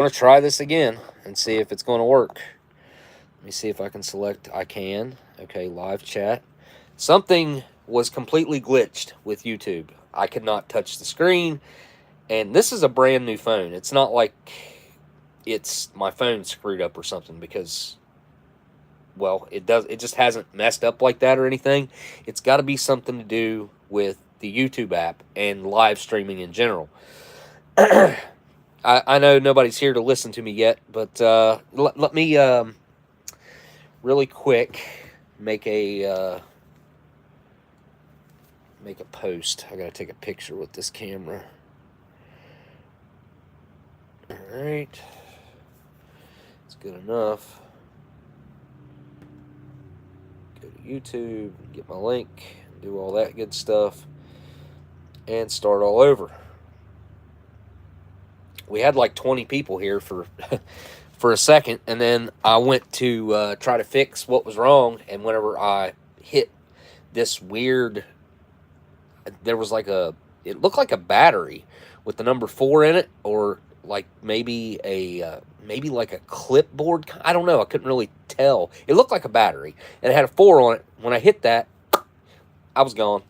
going to try this again and see if it's going to work. Let me see if I can select. I can. Okay, live chat. Something was completely glitched with YouTube. I could not touch the screen. And this is a brand new phone. It's not like it's my phone screwed up or something, because, well, it just hasn't messed up like that or anything. It's got to be something to do with the YouTube app and live streaming in general. I know nobody's here to listen to me yet, but let me really quick make a post. I gotta take a picture with this camera. All right, it's good enough. Go to YouTube, get my link, do all that good stuff, and start all over. We had like 20 people here for for a second, and then I went to try to fix what was wrong, and whenever I hit this weird, there was like it looked like a battery with the number 4 in it, or like maybe like a clipboard. I don't know. I couldn't really tell. It looked like a battery, and it had a 4 on it. When I hit that, I was gone.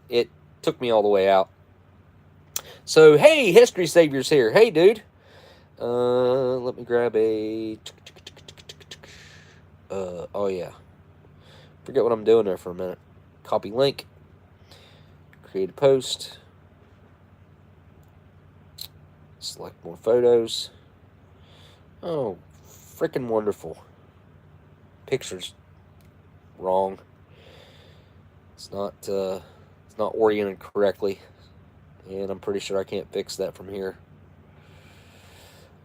It took me all the way out. So, hey, History Savior's here. Hey, dude. Let me grab a... oh, yeah. Forget what I'm doing there for a minute. Copy link. Create a post. Select more photos. Oh, freaking wonderful. Picture's wrong. It's not oriented correctly. And I'm pretty sure I can't fix that from here.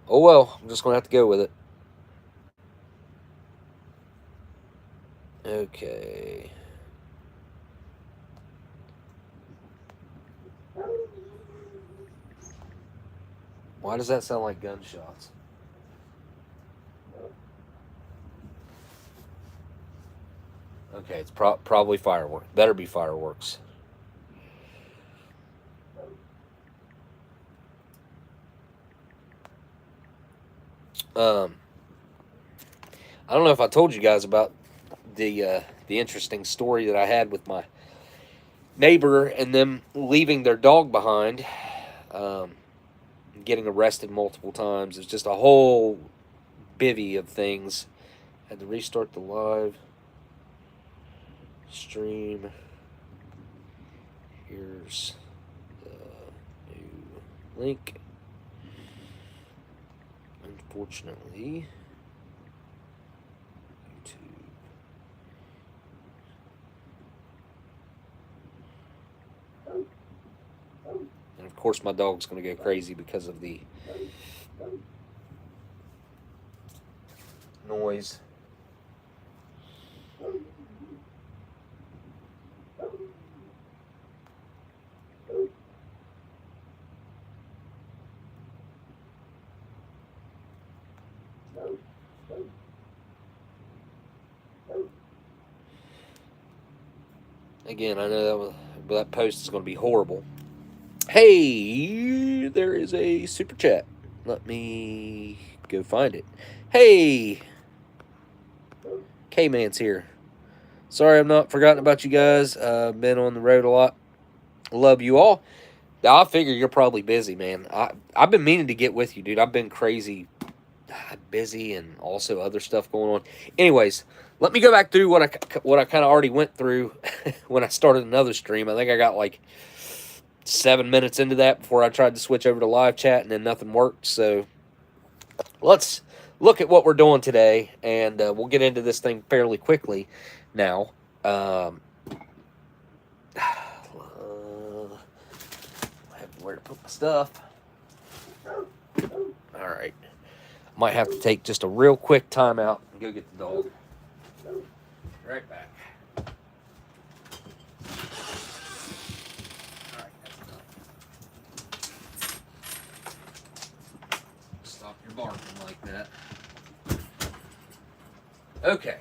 Oh well, I'm just going to have to go with it. Okay. Why does that sound like gunshots? Okay, it's probably fireworks. Better be fireworks. I don't know if I told you guys about the interesting story that I had with my neighbor and them leaving their dog behind, getting arrested multiple times. It's just a whole bivvy of things. Had to restart the live stream. Here's the new link. Unfortunately, YouTube. And of course, my dog's going to go crazy because of the noise. Again, I know that post is going to be horrible. Hey, there is a super chat. Let me go find it. Hey, K-Man's here. Sorry I'm not forgotten about you guys. Been on the road a lot. Love you all. I figure you're probably busy, man. I've been meaning to get with you, dude. I've been crazy busy and also other stuff going on. Anyways, let me go back through what I kind of already went through when I started another stream. I think I got like 7 minutes into that before I tried to switch over to live chat, and then nothing worked. So let's look at what we're doing today, and we'll get into this thing fairly quickly now. I have where to put my stuff. All right. Might have to take just a real quick time out and go get the dog. Right back. All right, that's enough. Stop your barking like that. Okay.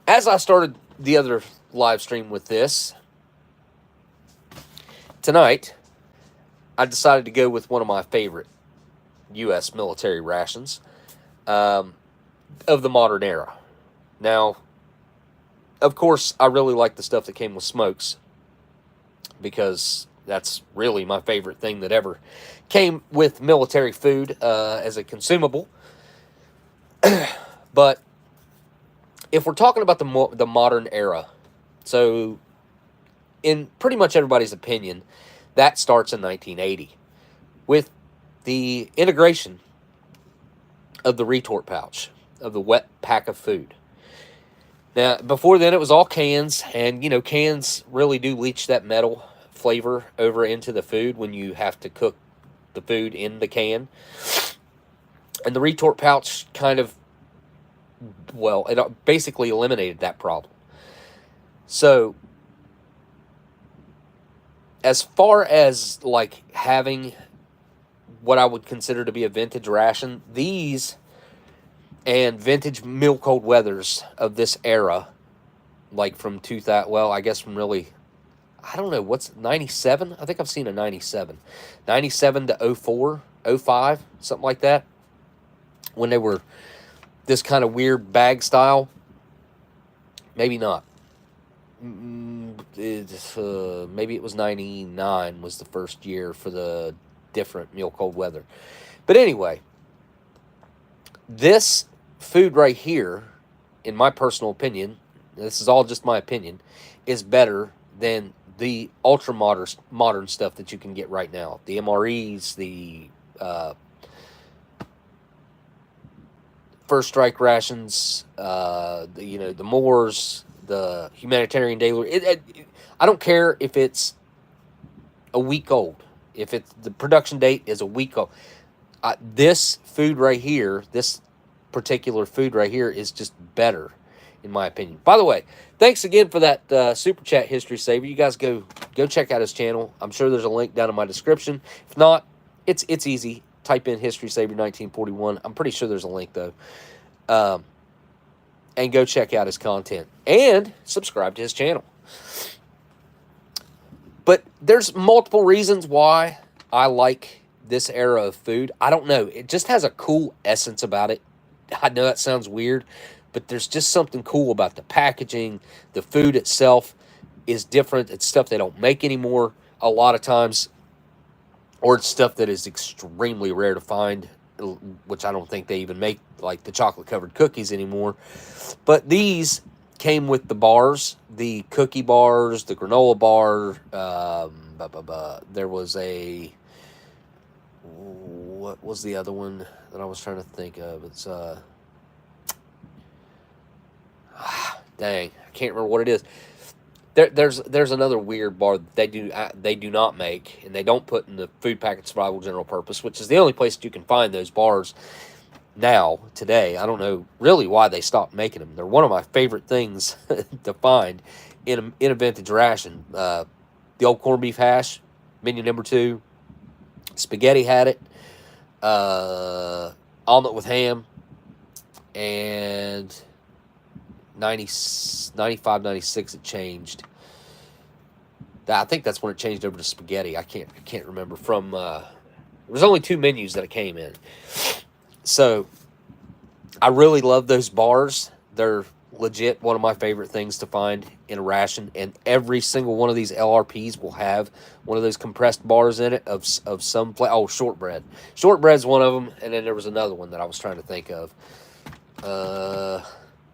As I started the other live stream with this, tonight, I decided to go with one of my favorite U.S. military rations of the modern era. Now, of course, I really like the stuff that came with smokes, because that's really my favorite thing that ever came with military food as a consumable. But if we're talking about the modern era, so in pretty much everybody's opinion, that starts in 1980 with the integration of the retort pouch, of the wet pack of food. Now, before then, it was all cans, and, you know, cans really do leach that metal flavor over into the food when you have to cook the food in the can. And the retort pouch kind of, well, it basically eliminated that problem. So, as far as, like, having what I would consider to be a vintage ration, these and vintage Mill Cold Weathers of this era, like from 2000, well, I guess from really, I don't know, what's 97? I think I've seen a 97. 97 to 04, 05, something like that, when they were this kind of weird bag style. Maybe not. Maybe it was 99 was the first year for the different Mill Cold Weather. But anyway, this food right here, in my personal opinion, this is all just my opinion, is better than the ultra modern stuff that you can get right now. The MREs, the First Strike rations, the Moors, the Humanitarian Daily. I don't care if it's a week old. If it's the production date is a week old. This food right here, this particular food right here, is just better, in my opinion. By the way, thanks again for that super chat, History Saver. You guys go check out his channel. I'm sure there's a link down in my description. If not, it's easy. Type in History Saver 1941. I'm pretty sure there's a link though. And go check out his content and subscribe to his channel. But there's multiple reasons why I like this era of food. I don't know. It just has a cool essence about it. I know that sounds weird, but there's just something cool about the packaging. The food itself is different. It's stuff they don't make anymore a lot of times, or it's stuff that is extremely rare to find, which I don't think they even make, like the chocolate-covered cookies anymore. But these came with the bars, the cookie bars, the granola bar. There was a... What was the other one that I was trying to think of? It's dang, I can't remember what it is. There's another weird bar that they do not make, and they don't put in the Food Packet Survival General Purpose, which is the only place that you can find those bars now today. I don't know really why they stopped making them. They're one of my favorite things to find in a vintage ration. The old corned beef hash, menu number 2. Spaghetti had it. Omelet with ham. And 95, 96 it changed. I think that's when it changed over to spaghetti. I can't remember. From there was only 2 menus that it came in. So I really love those bars. They're legit one of my favorite things to find in a ration, and every single one of these LRPs will have one of those compressed bars in it of some flavor. Oh, shortbread's one of them, and then there was another one that I was trying to think of.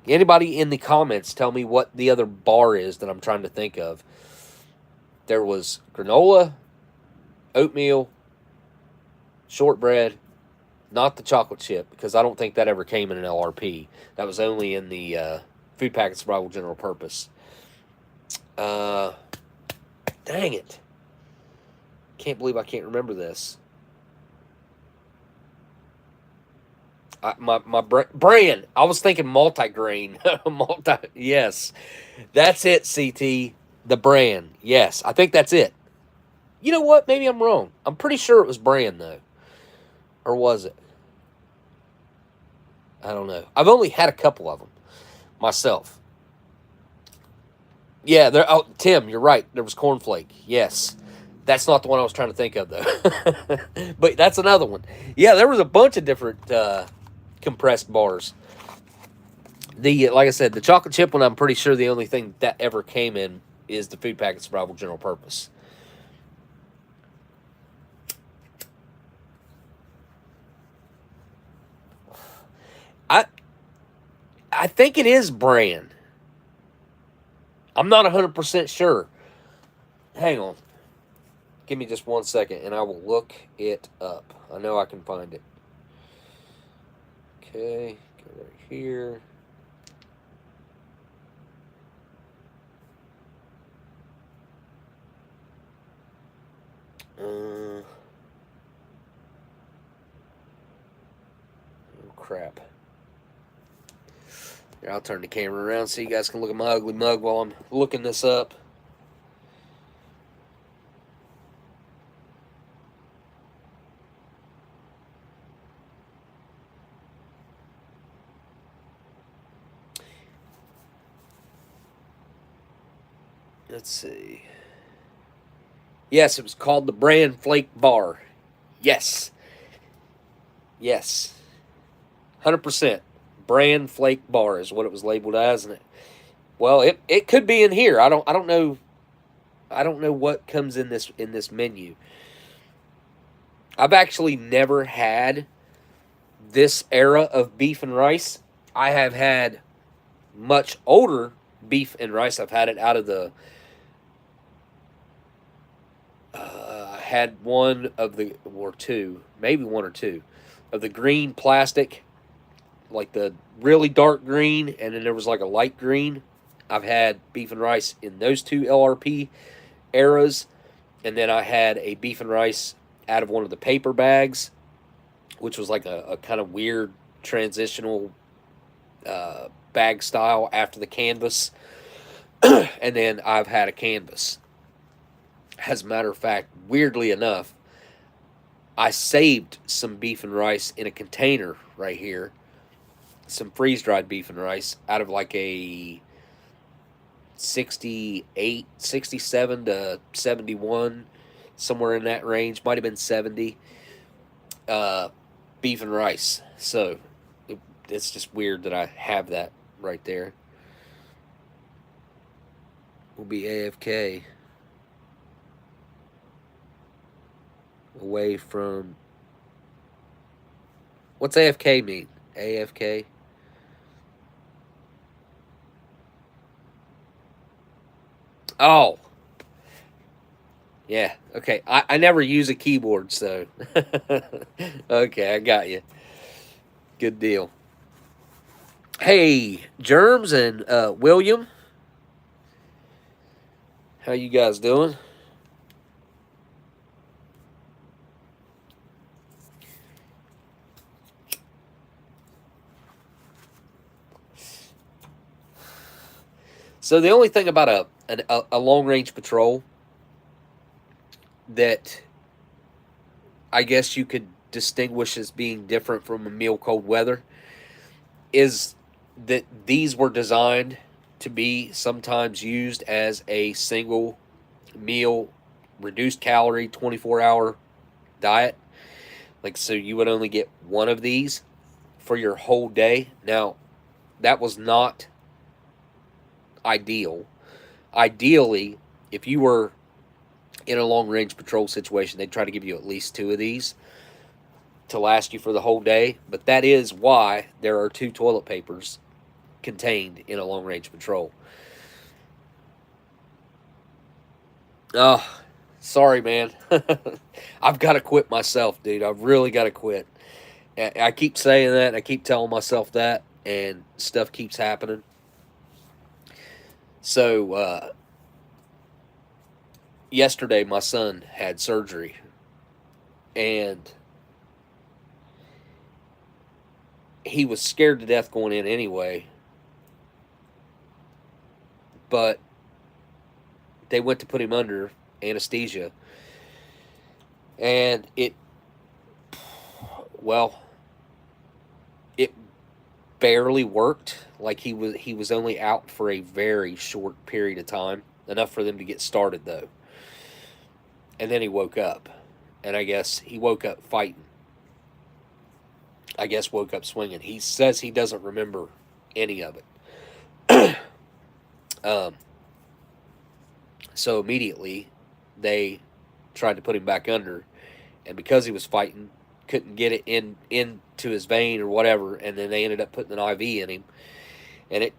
Anybody in the comments tell me what the other bar is that I'm trying to think of. There was granola, oatmeal, shortbread, not the chocolate chip, because I don't think that ever came in an LRP. That was only in the Food Packet Survival General Purpose. Dang it. Can't believe I can't remember this. My brand. I was thinking multigrain. Yes. That's it, CT. The brand. Yes. I think that's it. You know what? Maybe I'm wrong. I'm pretty sure it was brand, though. Or was it? I don't know. I've only had a couple of them myself. Yeah, oh, Tim, you're right. There was cornflake. Yes. That's not the one I was trying to think of, though. But that's another one. Yeah, there was a bunch of different compressed bars. Like I said, the chocolate chip one, I'm pretty sure the only thing that ever came in is the food packet survival general purpose. I think it is brand. I'm not 100% sure. Hang on. Give me just 1 second, and I will look it up. I know I can find it. Okay, go right here. Oh, crap. Here, I'll turn the camera around so you guys can look at my ugly mug while I'm looking this up. Let's see. Yes, it was called the Bran Flake Bar. Yes. Yes. 100%. Bran Flake Bar is what it was labeled as, and it could be in here. I don't know. I don't know what comes in this menu. I've actually never had this era of beef and rice. I have had much older beef and rice. I've had it out of the I had one of the, or two, maybe one or two, of the green plastic, like the really dark green, and then there was like a light green. I've had beef and rice in those two LRP eras, and then I had a beef and rice out of one of the paper bags, which was like a kind of weird transitional bag style after the canvas. And then I've had a canvas. As a matter of fact, weirdly enough, I saved some beef and rice in a container right here. Some freeze-dried beef and rice out of like a 68, 67 to 71, somewhere in that range. Might have been 70. Beef and rice. So, it's just weird that I have that right there. We'll be AFK. Away from... What's AFK mean? AFK? Oh. Yeah, okay. I never use a keyboard, so... Okay, I got you. Good deal. Hey, Germs and William. How you guys doing? So the only thing about a long-range patrol that I guess you could distinguish as being different from a meal cold weather is that these were designed to be sometimes used as a single meal, reduced calorie, 24-hour diet. Like, so you would only get one of these for your whole day. Now, that was not ideal. Ideally, if you were in a long-range patrol situation, they'd try to give you at least two of these to last you for the whole day. But that is why there are 2 toilet papers contained in a long-range patrol. Oh, sorry, man. I've got to quit myself, dude. I've really got to quit. I keep saying that. I keep telling myself that, and stuff keeps happening. So, yesterday my son had surgery, and he was scared to death going in anyway, but they went to put him under anesthesia, and it barely worked. Like, he was only out for a very short period of time, enough for them to get started though. And then he woke up. And I guess he woke up fighting. I guess woke up swinging. He says he doesn't remember any of it. um, so immediately they tried to put him back under, and because he was fighting, couldn't get it into his vein or whatever, and then they ended up putting an IV in him, and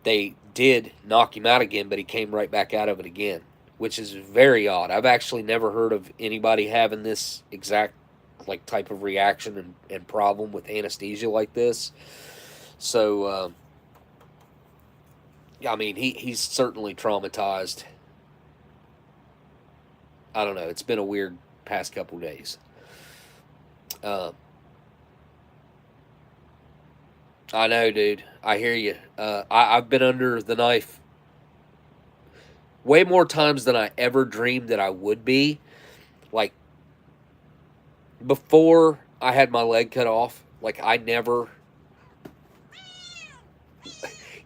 they did knock him out again, but he came right back out of it again, which is very odd. I've actually never heard of anybody having this exact type of reaction and problem with anesthesia like this. So I mean, he's certainly traumatized. I don't know. It's been a weird past couple days. I know, dude. I hear you. I've been under the knife way more times than I ever dreamed that I would be. Like, before I had my leg cut off, I never...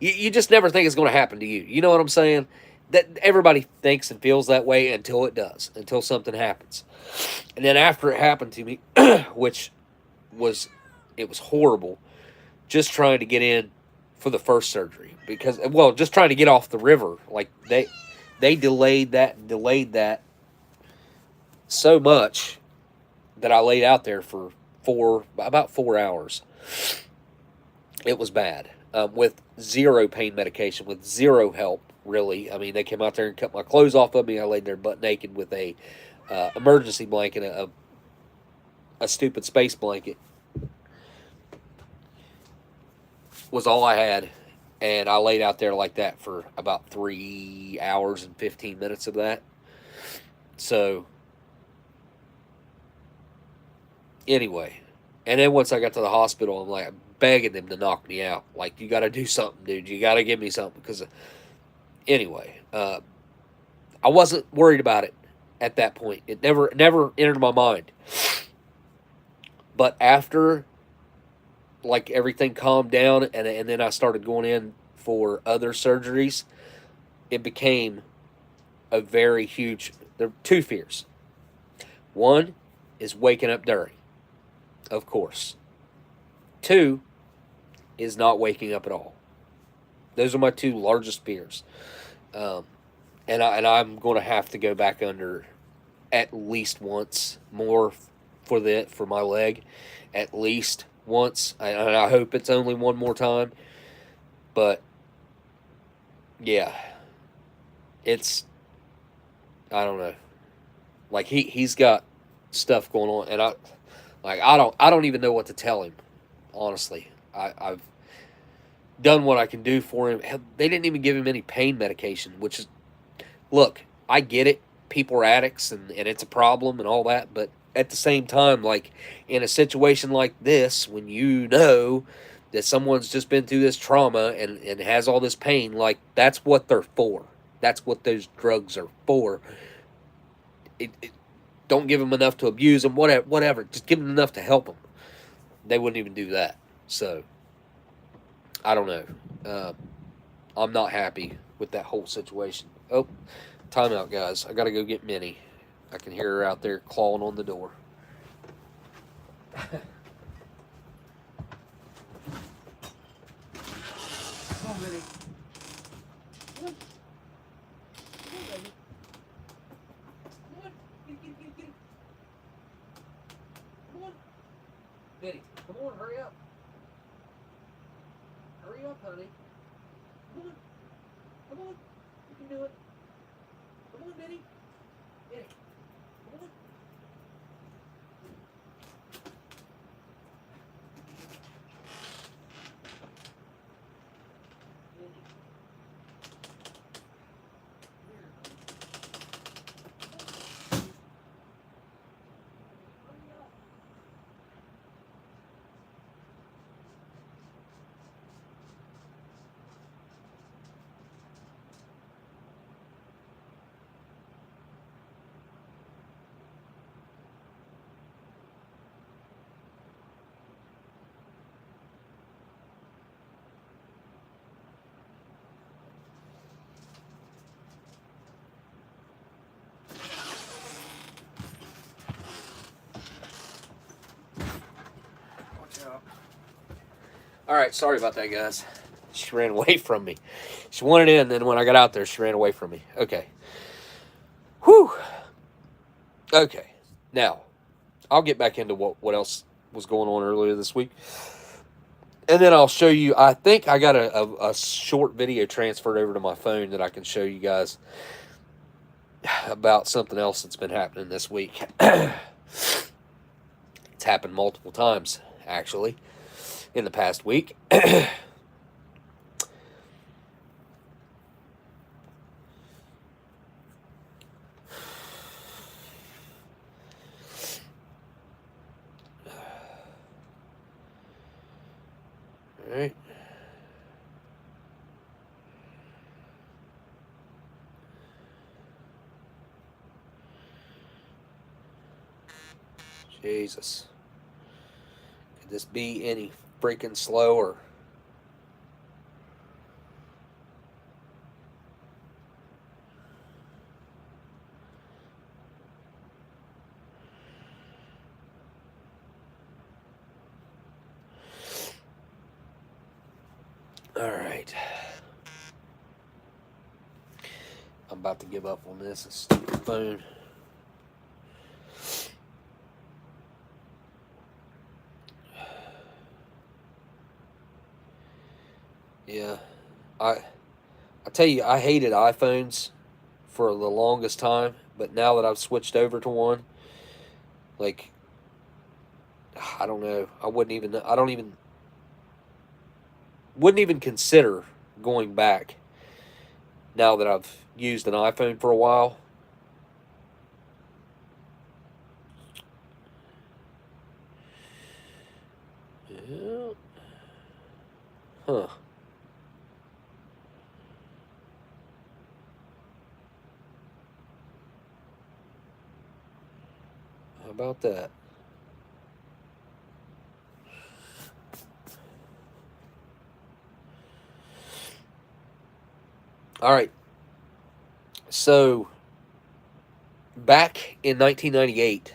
You just never think it's going to happen to you. You know what I'm saying? That everybody thinks and feels that way until it does, until something happens. And then after it happened to me, which was horrible, just trying to get in for the first surgery, because, well, just trying to get off the river. They delayed that so much that I laid out there for about 4 hours. It was bad, with zero pain medication, with zero help, really. I mean, they came out there and cut my clothes off of me. I laid there butt naked with a emergency blanket, a stupid space blanket, was all I had. And I laid out there like that for about 3 hours and 15 minutes of that. So, anyway. And then once I got to the hospital, I'm like begging them to knock me out. Like, you got to do something, dude. You got to give me something. Because, anyway, I wasn't worried about it at that point. It never entered my mind. But after, everything calmed down, and then I started going in for other surgeries, it became a very huge... There are two fears. One is waking up dirty, of course. Two is not waking up at all. Those are my two largest fears. And I'm going to have to go back under at least once more for my leg. At least once. And I hope it's only one more time. But, yeah. It's... I don't know. He's got stuff going on, and I don't even know what to tell him, honestly. I've done what I can do for him. They didn't even give him any pain medication, which is... Look, I get it. People are addicts, and it's a problem and all that, but at the same time, in a situation like this, when you know that someone's just been through this trauma and has all this pain, that's what they're for. That's what those drugs are for. Don't give them enough to abuse them, whatever. Just give them enough to help them. They wouldn't even do that. So, I don't know. I'm not happy with that whole situation. Oh, time out, guys. I got to go get Minnie. I can hear her out there clawing on the door. Come on, Minnie. Come on. Come on, baby. Come on. Get. Come on. Minnie, come on, hurry up. Hurry up, honey. Come on. Come on. You can do it. Come on, Minnie. Minnie. Come on. All right, sorry about that, guys. She ran away from me. She wanted in, then when I got out there, she ran away from me. Okay. Whew. Okay. Now, I'll get back into what else was going on earlier this week. And then I'll show you, I think I got a short video transferred over to my phone that I can show you guys about something else that's been happening this week. It's happened multiple times, actually, in the past week. All right. Jesus. Could this be any freaking slower? All right. I'm about to give up on this stupid phone. Yeah. I tell you, I hated iPhones for the longest time, but now that I've switched over to one, like, I don't know. Wouldn't even consider going back now that I've used an iPhone for a while. Yeah. Huh. How about that? All right. So, back in 1998,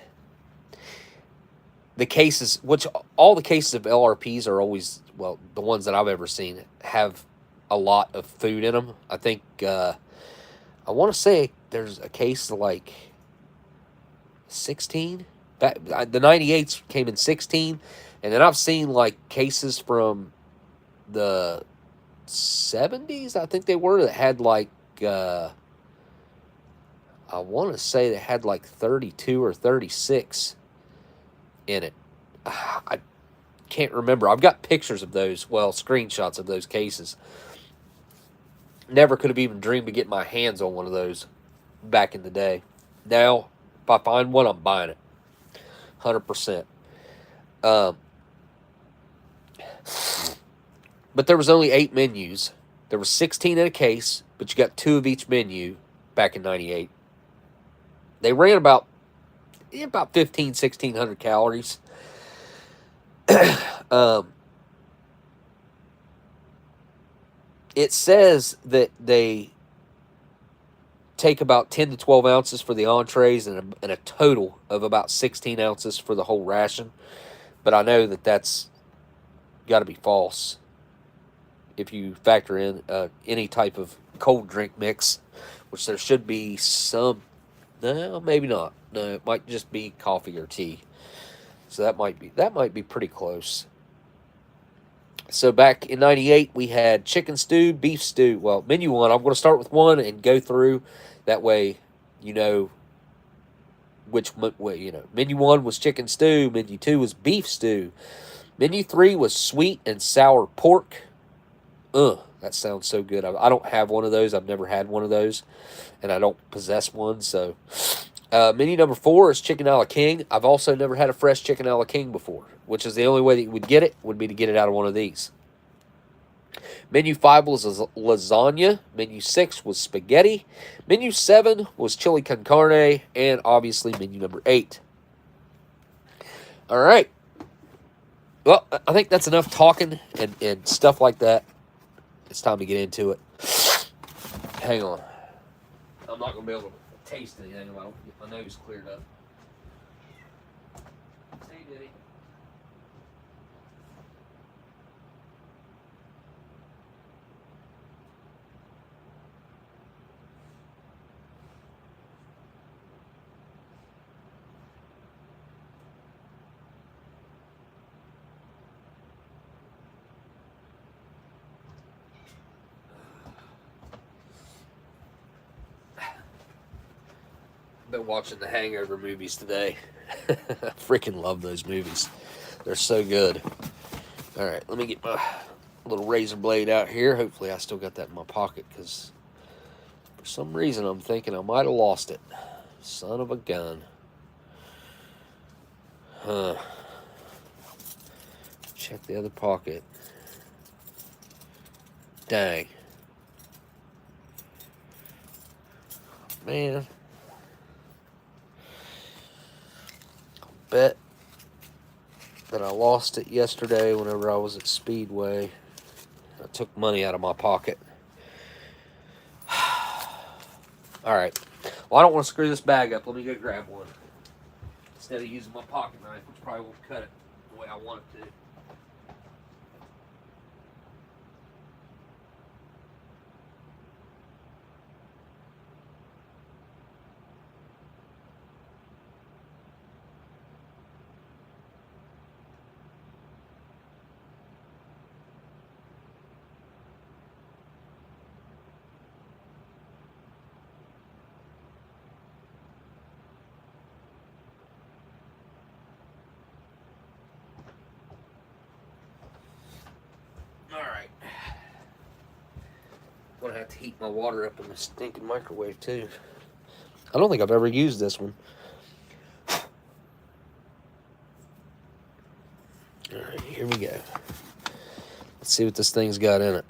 the cases, which all the cases of LRPs are always, well, the ones that I've ever seen, have a lot of food in them. I think, I want to say there's a case like 16. The 98s came in 16. And then I've seen like cases from the 70s, I think they were, that had like, I want to say they had like 32 or 36 in it. I can't remember. I've got pictures of those, well, screenshots of those cases. Never could have even dreamed of getting my hands on one of those back in the day. Now, if I find one, I'm buying it. 100%. But there was only 8 menus. There was 16 in a case, but you got 2 of each menu back in 98. They ran about 1,600 calories. It says that they take about 10 to 12 ounces for the entrees and a total of about 16 ounces for the whole ration. But I know that that's got to be false if you factor in any type of cold drink mix, which there should be some. No, maybe not. No, it might just be coffee or tea. So that might be pretty close. So back in 98, we had chicken stew, beef stew. Well, menu 1, I'm going to start with 1 and go through. That way, you know which way, Menu 1 was chicken stew. Menu 2 was beef stew. Menu 3 was sweet and sour pork. That sounds so good. I don't have one of those. I've never had one of those. And I don't possess one, so... menu number 4 is chicken a la king. I've also never had a fresh chicken a la king before, which is the only way that you would get it, would be to get it out of one of these. Menu 5 was lasagna. Menu 6 was spaghetti. Menu 7 was chili con carne. And obviously menu number 8. All right. Well, I think that's enough talking and stuff like that. It's time to get into it. Hang on. I'm not going to be able to taste anything if I don't get my nose cleared up. Hey, Diddy. Been watching the Hangover movies today. I freaking love those movies. They're so good. All right, let me get my little razor blade out here. Hopefully I still got that in my pocket, because for some reason I'm thinking I might have lost it. Son of a gun. Huh. Check the other pocket. Dang. Man. I'll bet that I lost it yesterday whenever I was at Speedway. I took money out of my pocket. Alright. Well, I don't want to screw this bag up. Let me go grab one. Instead of using my pocket knife, which probably won't cut it the way I want it to. Alright. I'm gonna have to heat my water up in the stinking microwave too. I don't think I've ever used this one. Alright, here we go. Let's see what this thing's got in it.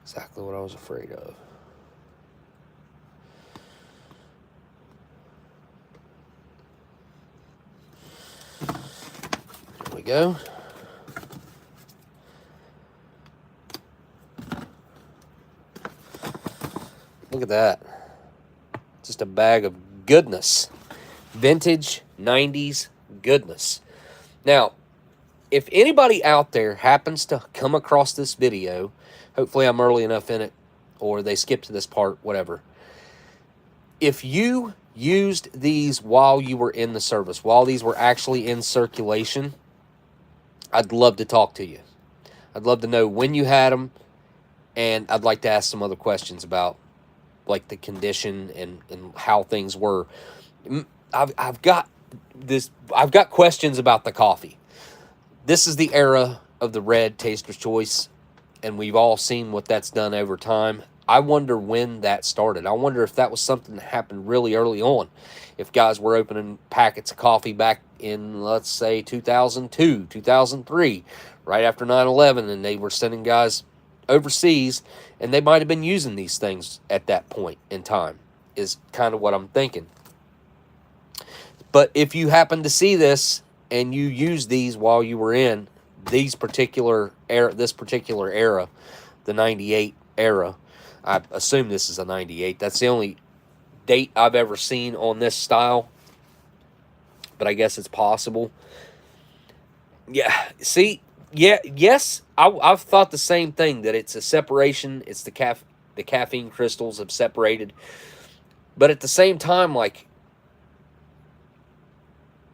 Exactly what I was afraid of. There we go. Look at that. Just a bag of goodness. Vintage 90s goodness. Now, if anybody out there happens to come across this video, hopefully I'm early enough in it, or they skip to this part, whatever. If you used these while you were in the service, while these were actually in circulation, I'd love to talk to you. I'd love to know when you had them, and I'd like to ask some other questions about, like, the condition and how things were. I've got questions about the coffee. This is the era of the red Taster's Choice, and we've all seen what that's done over time. I wonder when that started. I wonder if that was something that happened really early on. If guys were opening packets of coffee back in, let's say, 2002, 2003, right after 9/11, and they were sending guys overseas, and they might have been using these things at that point in time, is kind of what I'm thinking. But if you happen to see this and you use these while you were in this particular era, the 98 era, I assume this is a 98. That's the only date I've ever seen on this style, but I guess it's possible. Yeah, see, yeah, yes, I've thought the same thing, that it's a separation. It's the caffeine crystals have separated, but at the same time, like,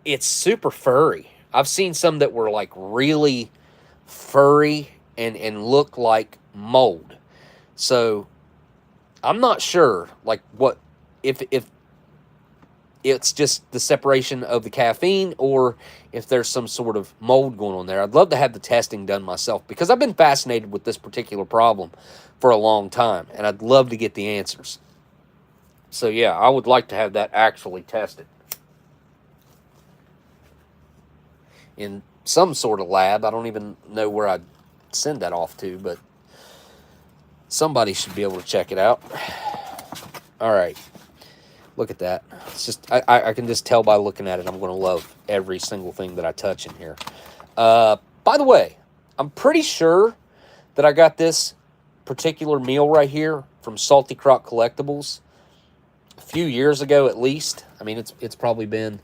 it's super furry. I've seen some that were like really furry and look like mold. So I'm not sure, like, what if it's just the separation of the caffeine, or if there's some sort of mold going on there. I'd love to have the testing done myself, because I've been fascinated with this particular problem for a long time, and I'd love to get the answers. So yeah, I would like to have that actually tested in some sort of lab. I don't even know where I'd send that off to, but somebody should be able to check it out. All right. Look at that. It's just, I can just tell by looking at it, I'm going to love every single thing that I touch in here. By the way, I'm pretty sure that I got this particular meal right here from Saltycroccollectibles a few years ago at least. I mean, it's probably been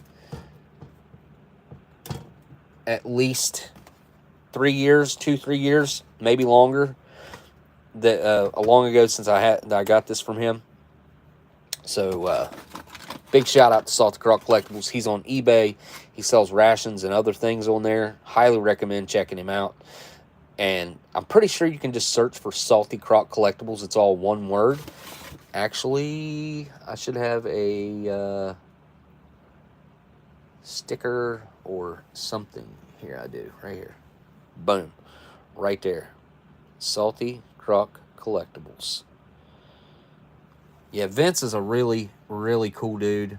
at least 3 years, 2-3 years, maybe longer. that long ago since I got this from him. So big shout out to Saltycroccollectibles. He's on eBay. He sells rations and other things on there. Highly recommend checking him out. And I'm pretty sure you can just search for Saltycroccollectibles. It's all one word. Actually, I should have a sticker or something. Here I do, right here. Boom. Right there. Saltycroccollectibles. Yeah, Vince is a really, really cool dude.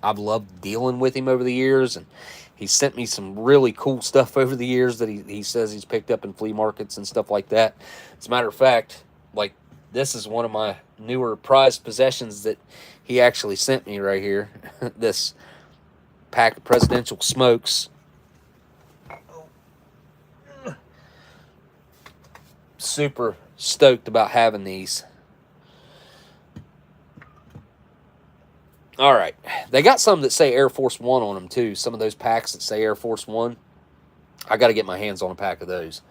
I've loved dealing with him over the years, and he sent me some really cool stuff over the years that he says he's picked up in flea markets and stuff like that. As a matter of fact, like, this is one of my newer prized possessions that he actually sent me right here. This pack of presidential smokes. Super stoked about having these. All right. They got some that say Air Force One on them, too. Some of those packs that say Air Force One. I got to get my hands on a pack of those.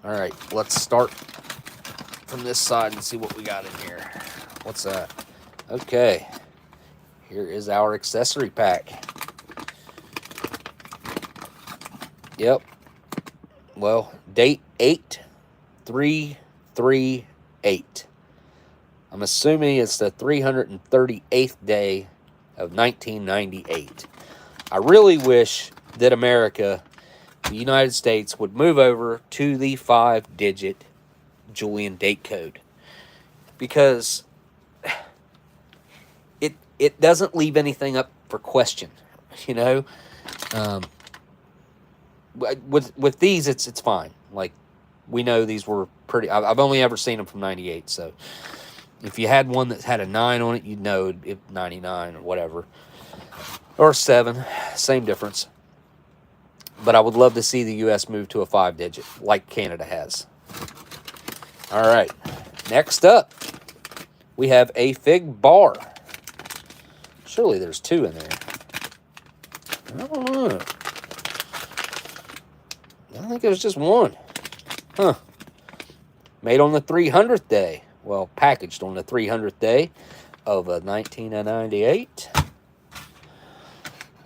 All right. Let's start from this side and see what we got in here. What's that? Okay. Here is our accessory pack. Yep. Well, date 8/3/3/8. I'm assuming it's the 338th day of 1998. I really wish that America, the United States, would move over to the 5-digit Julian date code, because it doesn't leave anything up for question, you know. With these, it's fine. Like, we know these were pretty. I've only ever seen them from 98, so if you had one that had a 9 on it, you'd know it 99 or whatever, or 7, same difference. But I would love to see the U.S. move to a 5-digit like Canada has. All right, next up, we have a fig bar. Surely there's 2 in there. I don't know. I think it was just 1. Huh. Made on the 300th day. Well, packaged on the 300th day of 1998. I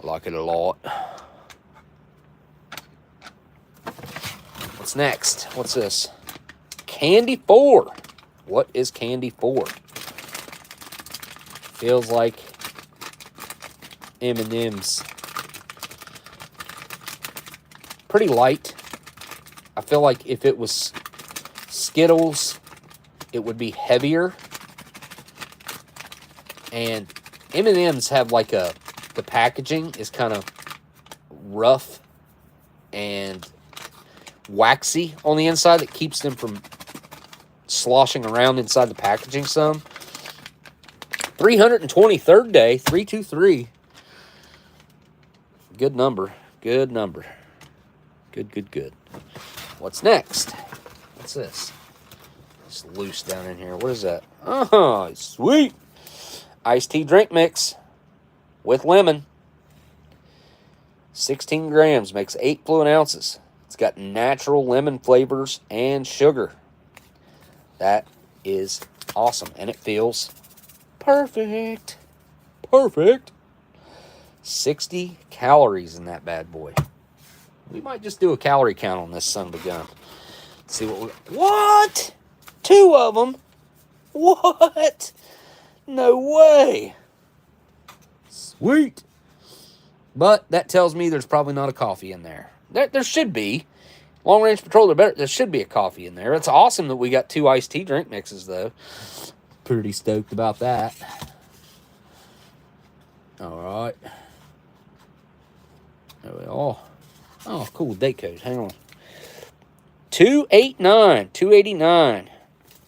like it a lot. What's next? What's this? Candy 4. What is Candy 4? Feels like M&M's. Pretty light. I feel like if it was Skittles, it would be heavier. And M&M's have like the packaging is kind of rough and waxy on the inside that keeps them from sloshing around inside the packaging some. 323rd day, 323. Good number. Good number. Good. What's next? What's this? It's loose down in here. What is that? Oh, sweet. Iced tea drink mix with lemon. 16 grams, makes 8 fluid ounces. It's got natural lemon flavors and sugar. That is awesome, and it feels perfect. Perfect. 60 calories in that bad boy. We might just do a calorie count on this son of a gun. Let's see what we... What? 2 of them? What? No way. Sweet. But that tells me there's probably not a coffee in there. There should be. Long Range Patrol, there should be a coffee in there. It's awesome that we got 2 iced tea drink mixes, though. Pretty stoked about that. All right. There we are. Oh, cool. Date code. Hang on. 289. 289.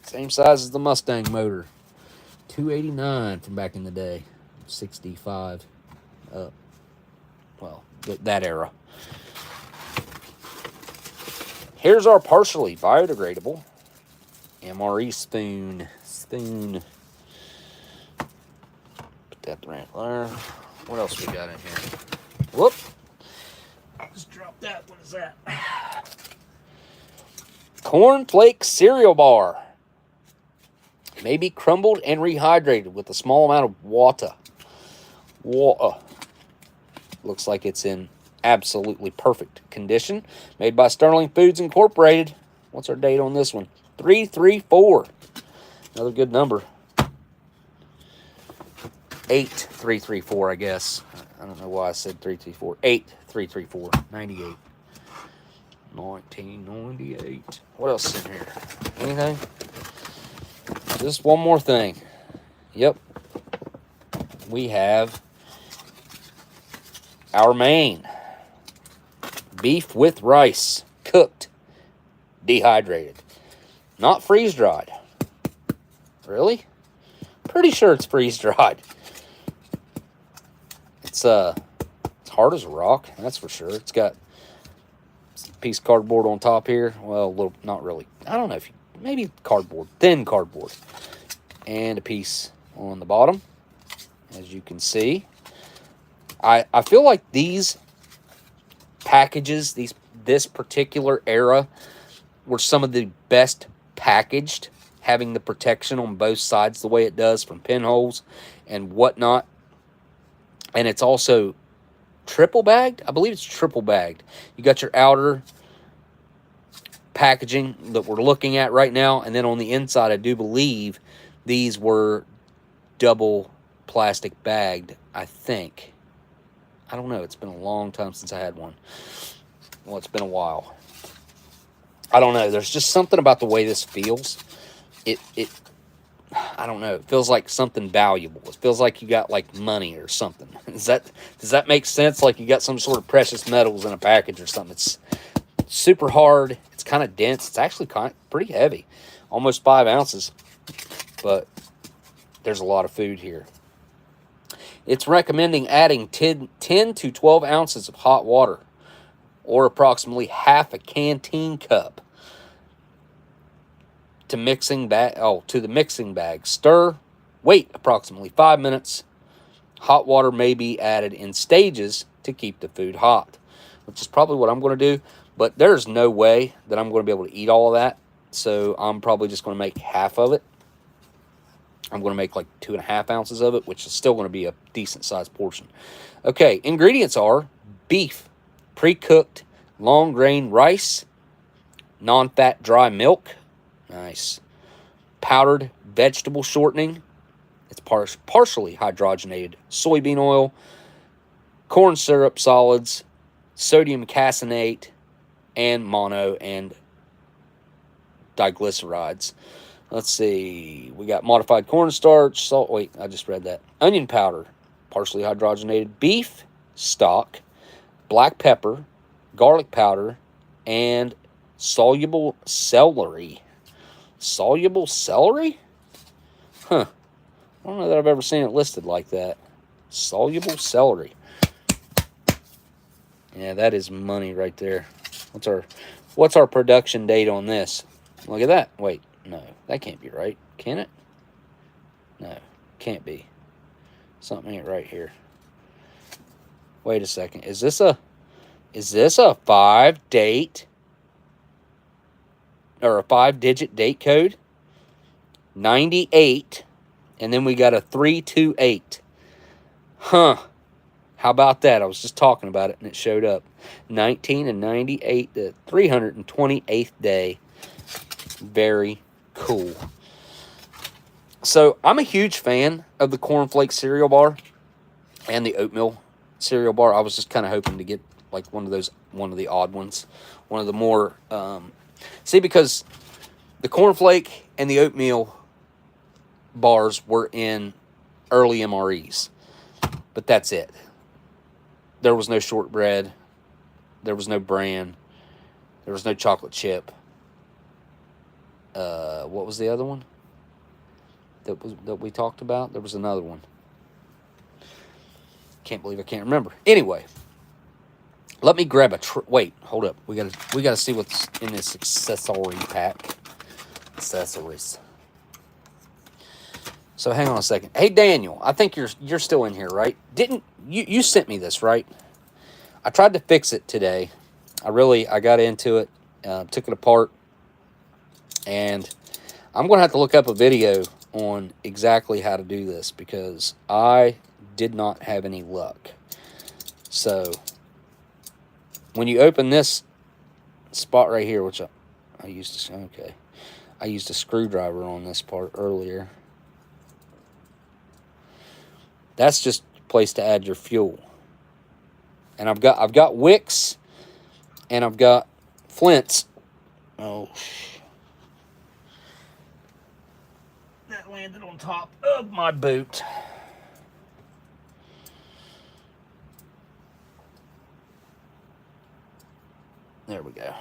Same size as the Mustang motor. 289 from back in the day. 65 up. Well, that era. Here's our partially biodegradable MRE spoon. Put that right there. What else we got in here? Whoop. that? What is that? Cornflake cereal bar. May be crumbled and rehydrated with a small amount of water. Looks like it's in absolutely perfect condition. Made by Sterling Foods Incorporated. What's our date on this one? 334. Another good number. 8334, I guess. I don't know why I said 334. 8334. 98. 1998. What else is in here? Anything? Just one more thing. Yep. We have our main beef with rice, cooked, dehydrated, not freeze dried. Really? Pretty sure it's freeze dried. It's hard as a rock, that's for sure. It's got a piece of cardboard on top here. Well, a little, not really. I don't know if you, maybe cardboard, thin cardboard, and a piece on the bottom, as you can see. I feel like these packages, this particular era, were some of the best packaged, having the protection on both sides the way it does from pinholes and whatnot. And it's also triple bagged. I believe it's triple bagged. You got your outer packaging that we're looking at right now, and then on the inside, I do believe these were double plastic bagged, I think. I don't know. It's been a long time since I had one. Well, it's been a while. I don't know. There's just something about the way this feels. I don't know. It feels like something valuable. It feels like you got like money or something. Does that make sense? Like you got some sort of precious metals in a package or something. It's super hard. It's kind of dense. It's actually pretty heavy. Almost 5 ounces. But there's a lot of food here. It's recommending adding 10 to 12 ounces of hot water, or approximately half a canteen cup, to the mixing bag. Stir. Wait approximately 5 minutes. Hot water may be added in stages to keep the food hot, which is probably what I'm going to do. But there's no way that I'm going to be able to eat all of that, so I'm probably just going to make half of it. I'm going to make like 2.5 ounces of it, which is still going to be a decent-sized portion. Okay, ingredients are beef, pre-cooked, long-grain rice, non-fat dry milk, nice, powdered vegetable shortening, it's partially hydrogenated soybean oil, corn syrup solids, sodium caseinate, and mono and diglycerides. Let's see. We got modified cornstarch, salt. Wait, I just read that. Onion powder, partially hydrogenated beef stock, black pepper, garlic powder, and soluble celery. Soluble celery? Huh. I don't know that I've ever seen it listed like that. Soluble celery. Yeah, that is money right there. What's our production date on this? Look at that. Wait. No, that can't be right. Can it? No, can't be. Something ain't right here. Wait a second. Is this a 5-date or a 5-digit date code? 98, and then we got a 328. Huh. How about that? I was just talking about it and it showed up. 19 and 98, the 328th day. Very cool. So I'm a huge fan of the cornflake cereal bar and the oatmeal cereal bar. I was just kind of hoping to get like one of the odd ones, one of the more because the cornflake and the oatmeal bars were in early MREs, but that's it. There was no shortbread, there was no bran, there was no chocolate chip. What was the other one that we talked about? There was another one. Can't believe I can't remember. Anyway, let me grab wait, hold up. We gotta see what's in this accessory pack. Accessories. So hang on a second. Hey Daniel, I think you're still in here, right? Didn't you sent me this, right? I tried to fix it today, I got into it, took it apart, and I'm going to have to look up a video on exactly how to do this because I did not have any luck. So when you open this spot right here, which I used to, okay, I used a screwdriver on this part earlier. That's just a place to add your fuel. And I've got wicks and I've got flints. Oh, that landed on top of my boot. There we go.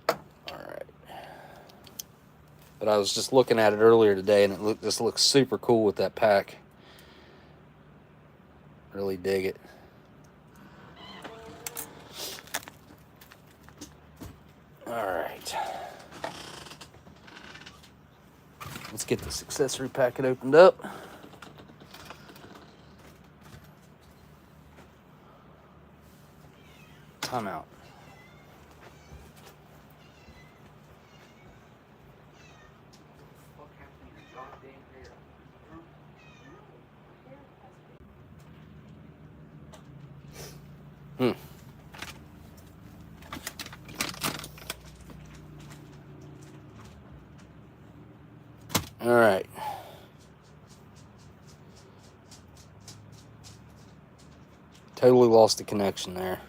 All right. But I was just looking at it earlier today, and it just looks super cool with that pack. Really dig it. All right. Let's get this accessory packet opened up. Time out. All right. Totally lost the connection there.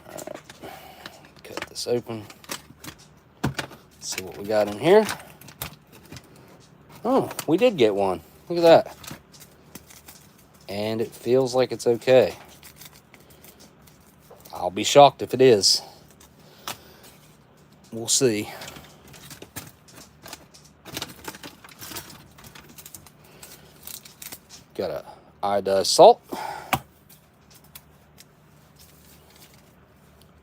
All right. Cut this open. Let's see what we got in here. Oh, we did get one. Look at that. And it feels like it's okay. I'll be shocked if it is. We'll see. Got a iodized salt.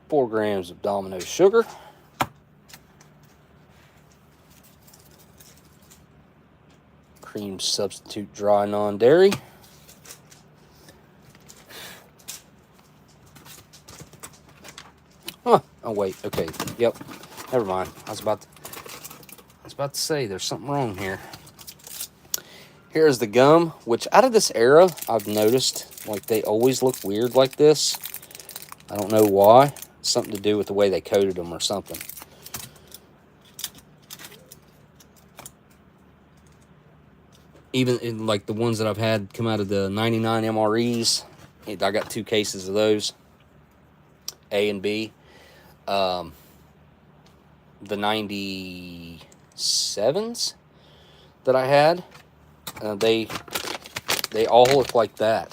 4 grams of Domino sugar. Cream substitute dry non-dairy. Huh. Oh wait, okay. Yep. Never mind. I was about to say there's something wrong here. Here's the gum, which out of this era, I've noticed, like, they always look weird like this. I don't know why. Something to do with the way they coated them or something. Even in, like, the ones that I've had come out of the 99 MREs, I got 2 cases of those, A and B. The 97s that I had, they all look like that.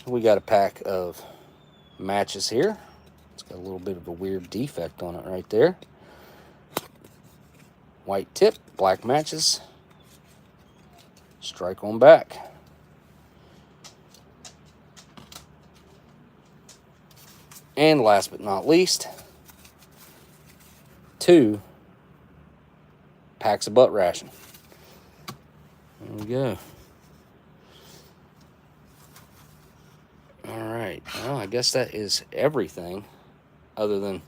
We got a pack of matches here. It's got a little bit of a weird defect on it right there. White tip, black matches. Strike on back. And last but not least, 2 packs of butt ration. There we go. All right. Well, I guess that is everything other than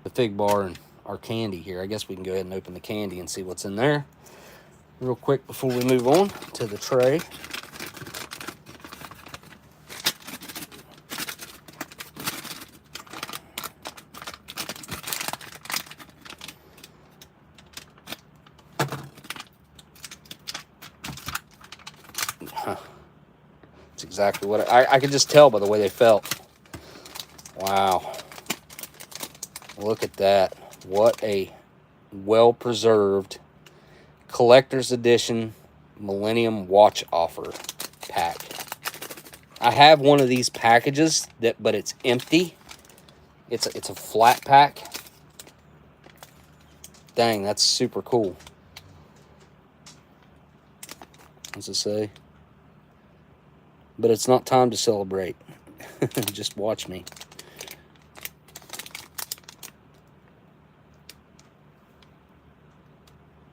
the fig bar and our candy here. I guess we can go ahead and open the candy and see what's in there real quick before we move on to the tray. It's exactly what I could just tell by the way they felt. Wow. Look at that. What a well-preserved collector's edition Millennium Watch Offer pack. I have one of these packages, but it's empty. It's a flat pack. Dang, that's super cool. What's it say? But it's not time to celebrate. Just watch me.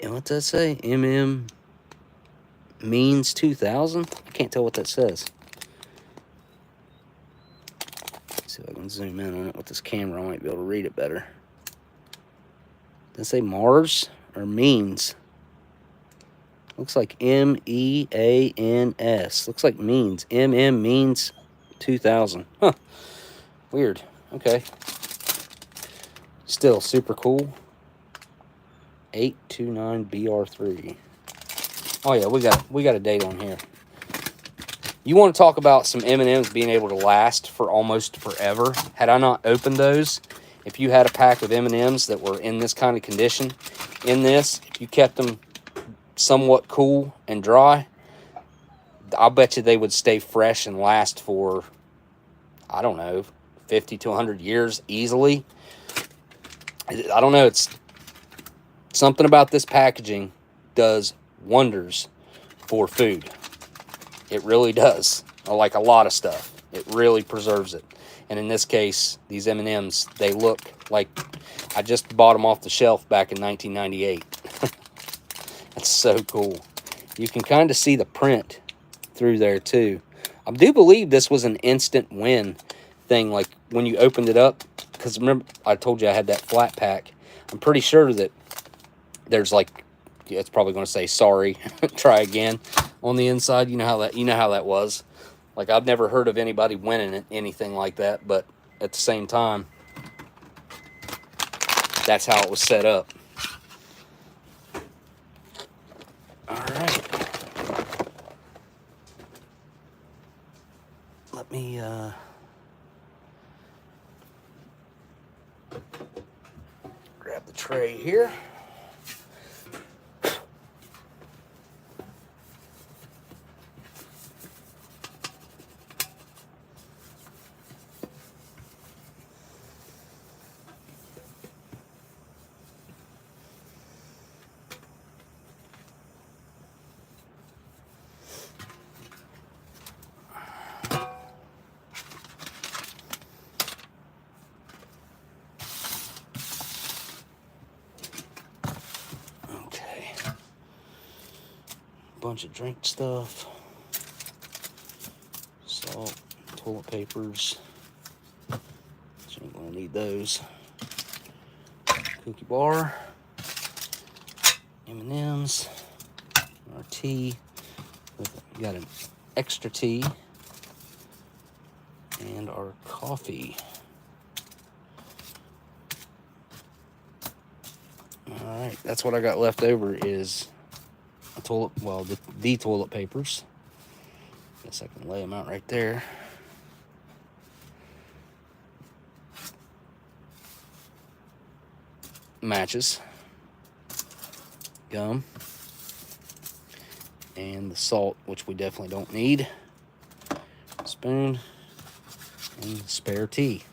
And what's that say? Means 2000? I can't tell what that says. Let's see if I can zoom in on it with this camera. I might be able to read it better. Does it say Mars or means? Looks like MEANS. Looks like means. means 2000. Huh. Weird. Okay. Still super cool. 829BR3. Oh yeah, we got a date on here. You want to talk about some M&Ms being able to last for almost forever? Had I not opened those, if you had a pack of M&Ms that were in this kind of condition, if you kept them somewhat cool and dry, I'll bet you they would stay fresh and last for, I don't know, 50 to 100 years easily. I don't know, it's something about this packaging does wonders for food. It really does. Like a lot of stuff. It really preserves it. And in this case, these M&Ms, they look like I just bought them off the shelf back in 1998. That's so cool. You can kind of see the print through there too. I do believe this was an instant win thing, like when you opened it up, because remember I told you I had that flat pack. I'm pretty sure that there's like, yeah, it's probably going to say sorry, try again on the inside. You know how that was. Like, I've never heard of anybody winning anything like that, but at the same time, that's how it was set up. All right. Let me grab the tray here. Bunch of drink stuff, salt, toilet papers, so I'm gonna need those, cookie bar, M&Ms, our tea, we got an extra tea, and our coffee. All right, that's what I got left over is the toilet papers. Guess I can lay them out right there. Matches, gum, and the salt, which we definitely don't need. Spoon and spare tea.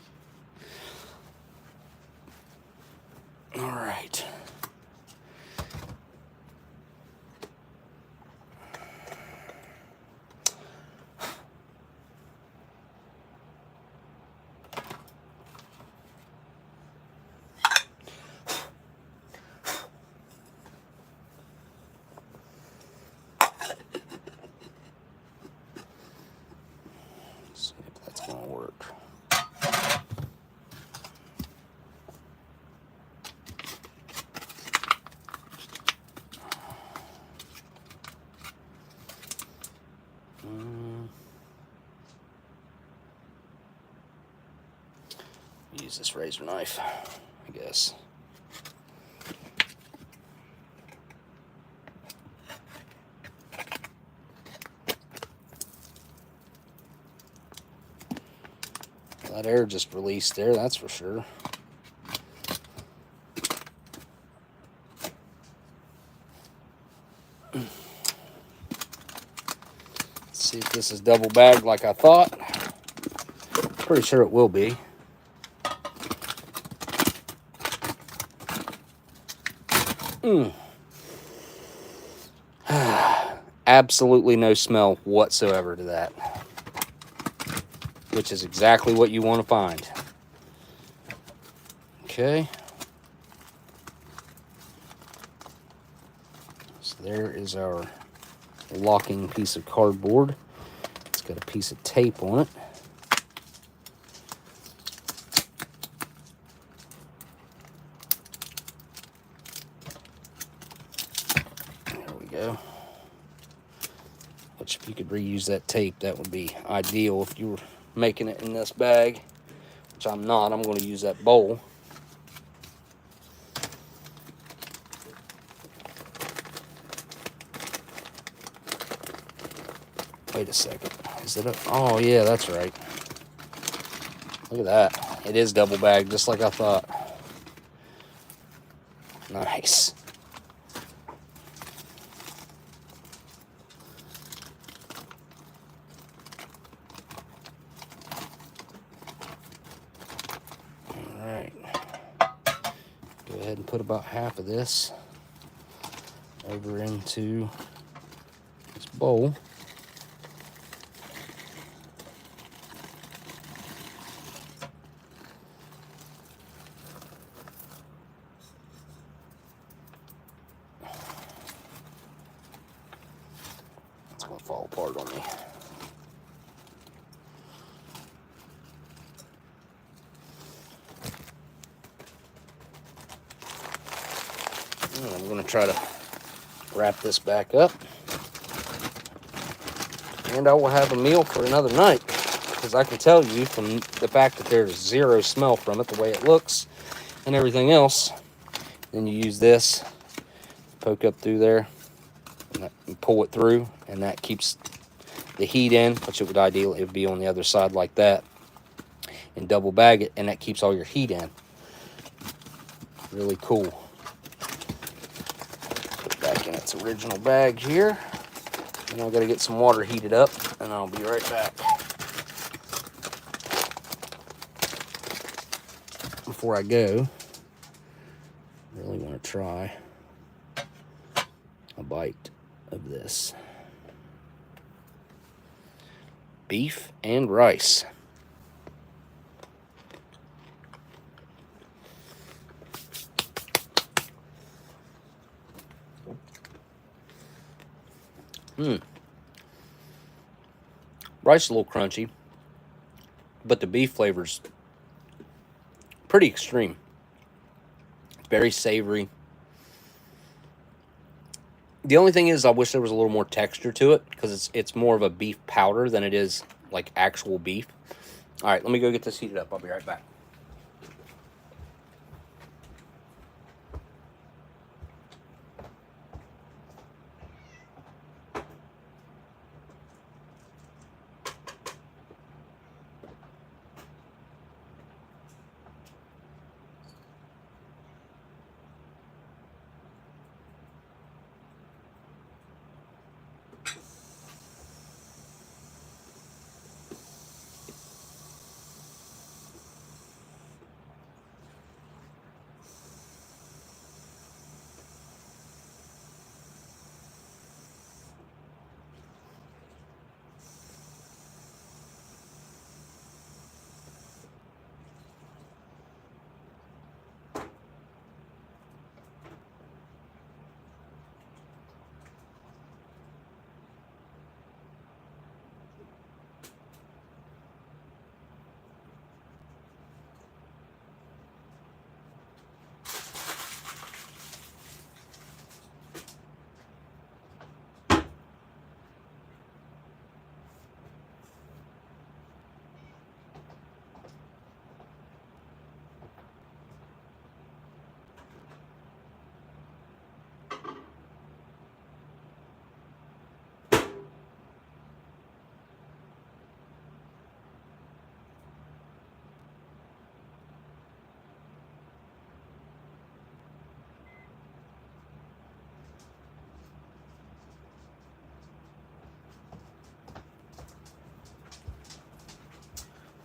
All right. See if that's gonna work. Use this razor knife, I guess. That air just released there, that's for sure. Let's see if this is double bagged like I thought. Pretty sure it will be. Absolutely no smell whatsoever to that, which is exactly what you want to find. Okay. So there is our locking piece of cardboard. It's got a piece of tape on it. There we go. Which, if you could reuse that tape, that would be ideal if you were making it in this bag, which I'm not. I'm going to use that bowl. Wait a second. Is it up? Oh, yeah, that's right. Look at that. It is double bagged, just like I thought. Nice. All right. Go ahead and put about half of this over into this bowl. Fall apart on me. And I'm going to try to wrap this back up, and I will have a meal for another night, because I can tell you from the fact that there's zero smell from it, the way it looks and everything else. Then you use this, poke up through there, and pull it through, and that keeps the heat in, which it would ideally be on the other side like that, and double bag it, and that keeps all your heat in. Really cool. Put it back in its original bag here, and I've got to get some water heated up, and I'll be right back. Before I go, I really want to try a bite of this beef and rice. Rice is a little crunchy, but the beef flavor's pretty extreme. Very savory. The only thing is, I wish there was a little more texture to it, because it's more of a beef powder than it is like actual beef. All right, let me go get this heated up. I'll be right back.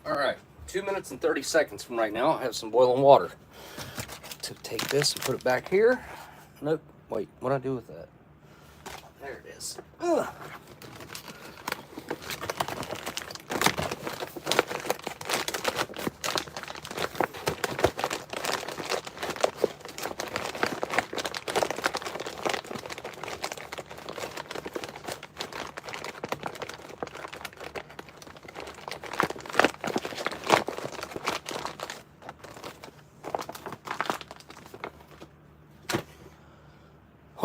All right, 2 minutes and 30 seconds from right now, I have some boiling water. To take this and put it back here. Nope, wait, what'd I do with that? There it is. Ugh.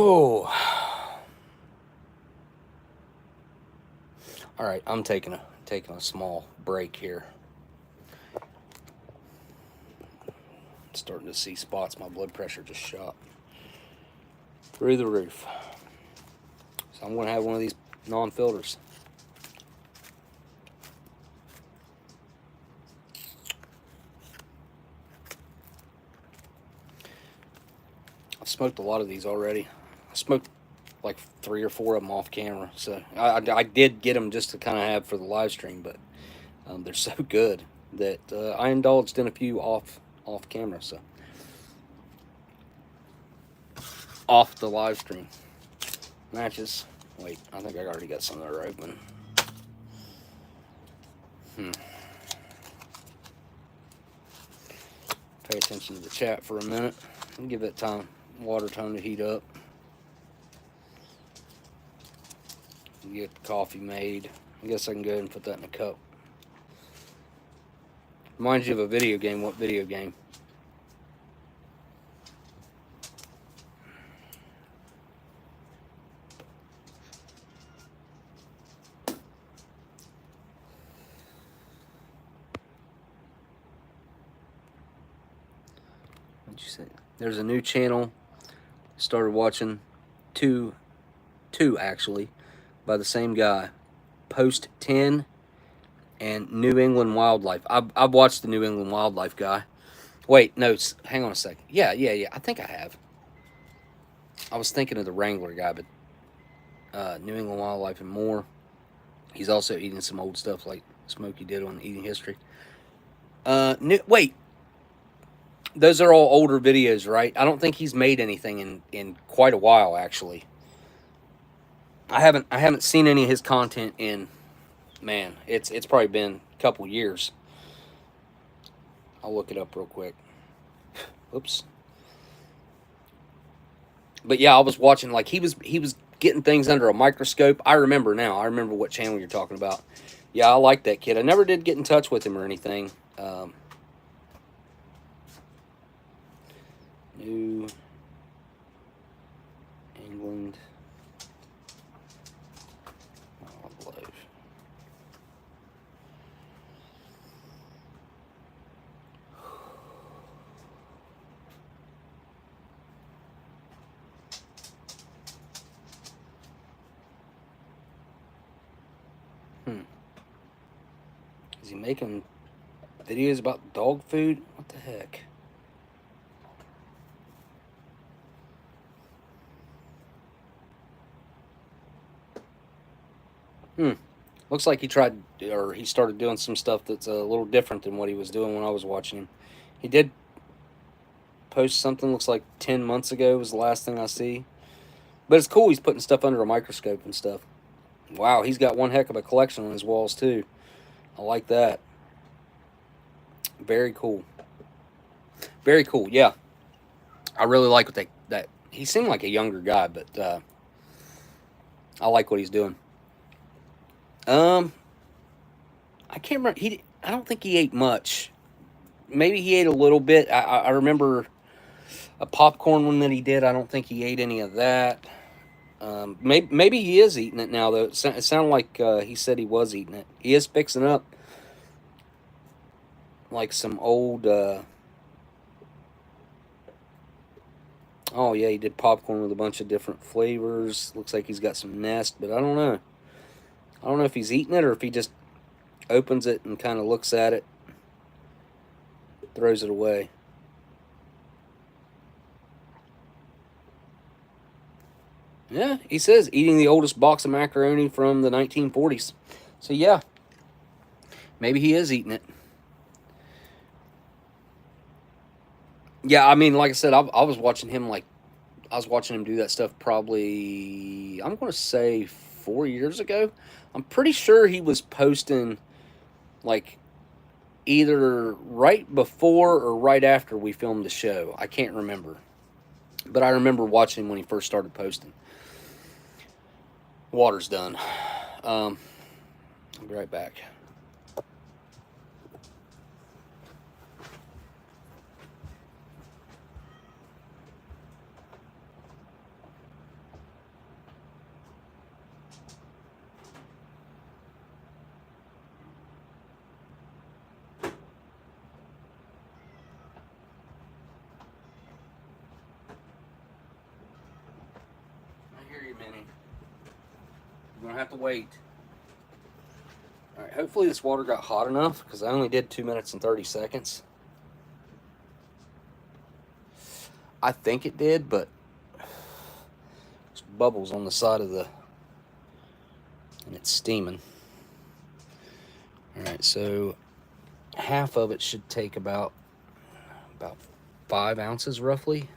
Oh. All right, I'm taking a small break here. Starting to see spots. My blood pressure just shot through the roof. So I'm going to have one of these non-filters. I've smoked a lot of these already. I smoked like 3 or 4 of them off camera. So I did get them just to kind of have for the live stream, but they're so good that I indulged in a few off camera. So off the live stream. Matches. Wait, I think I already got some that are open. Pay attention to the chat for a minute and give that time water time to heat up. Get the coffee made. I guess I can go ahead and put that in a cup. Reminds you of a video game. What video game? What'd you say? There's a new channel. Started watching two actually, by the same guy. Post 10 and New England Wildlife. I've watched the New England Wildlife guy. Wait, no, hang on a second. Yeah. I think I have. I was thinking of the Wrangler guy, but New England Wildlife and more. He's also eating some old stuff like Smokey did on Eating History. Wait. Those are all older videos, right? I don't think he's made anything in quite a while, actually. I haven't seen any of his content in, man, it's probably been a couple years. I'll look it up real quick. Oops. But yeah, I was watching, like, he was getting things under a microscope. I remember now. I remember what channel you're talking about. Yeah, I like that kid. I never did get in touch with him or anything. New England Wildlife. Is he making videos about dog food? What the heck? Looks like he tried, or he started doing some stuff that's a little different than what he was doing when I was watching him. He did post something, looks like 10 months ago was the last thing I see. But it's cool he's putting stuff under a microscope and stuff. Wow, he's got one heck of a collection on his walls too. I like that. Very cool. Very cool, yeah. I really like what that he seemed like a younger guy, but I like what he's doing. I can't remember. I don't think he ate much. Maybe he ate a little bit. I remember a popcorn one that he did. I don't think he ate any of that. Maybe he is eating it now, though. It sounded like he said he was eating it. He is fixing up like some old... oh, yeah, he did popcorn with a bunch of different flavors. Looks like he's got some Nest, but I don't know. I don't know if he's eating it or if he just opens it and kind of looks at it, throws it away. Yeah, he says eating the oldest box of macaroni from the 1940s. So yeah, maybe he is eating it. Yeah, I mean, like I said, I was watching him do that stuff probably, I'm going to say 4 years ago. I'm pretty sure he was posting like either right before or right after we filmed the show. I can't remember. But I remember watching him when he first started posting. Water's done. I'll be right back. We're gonna have to wait. All right, hopefully this water got hot enough because I only did 2 minutes and 30 seconds. I think it did, but there's bubbles on the side of the, and it's steaming. All right, so half of it should take about 5 ounces roughly.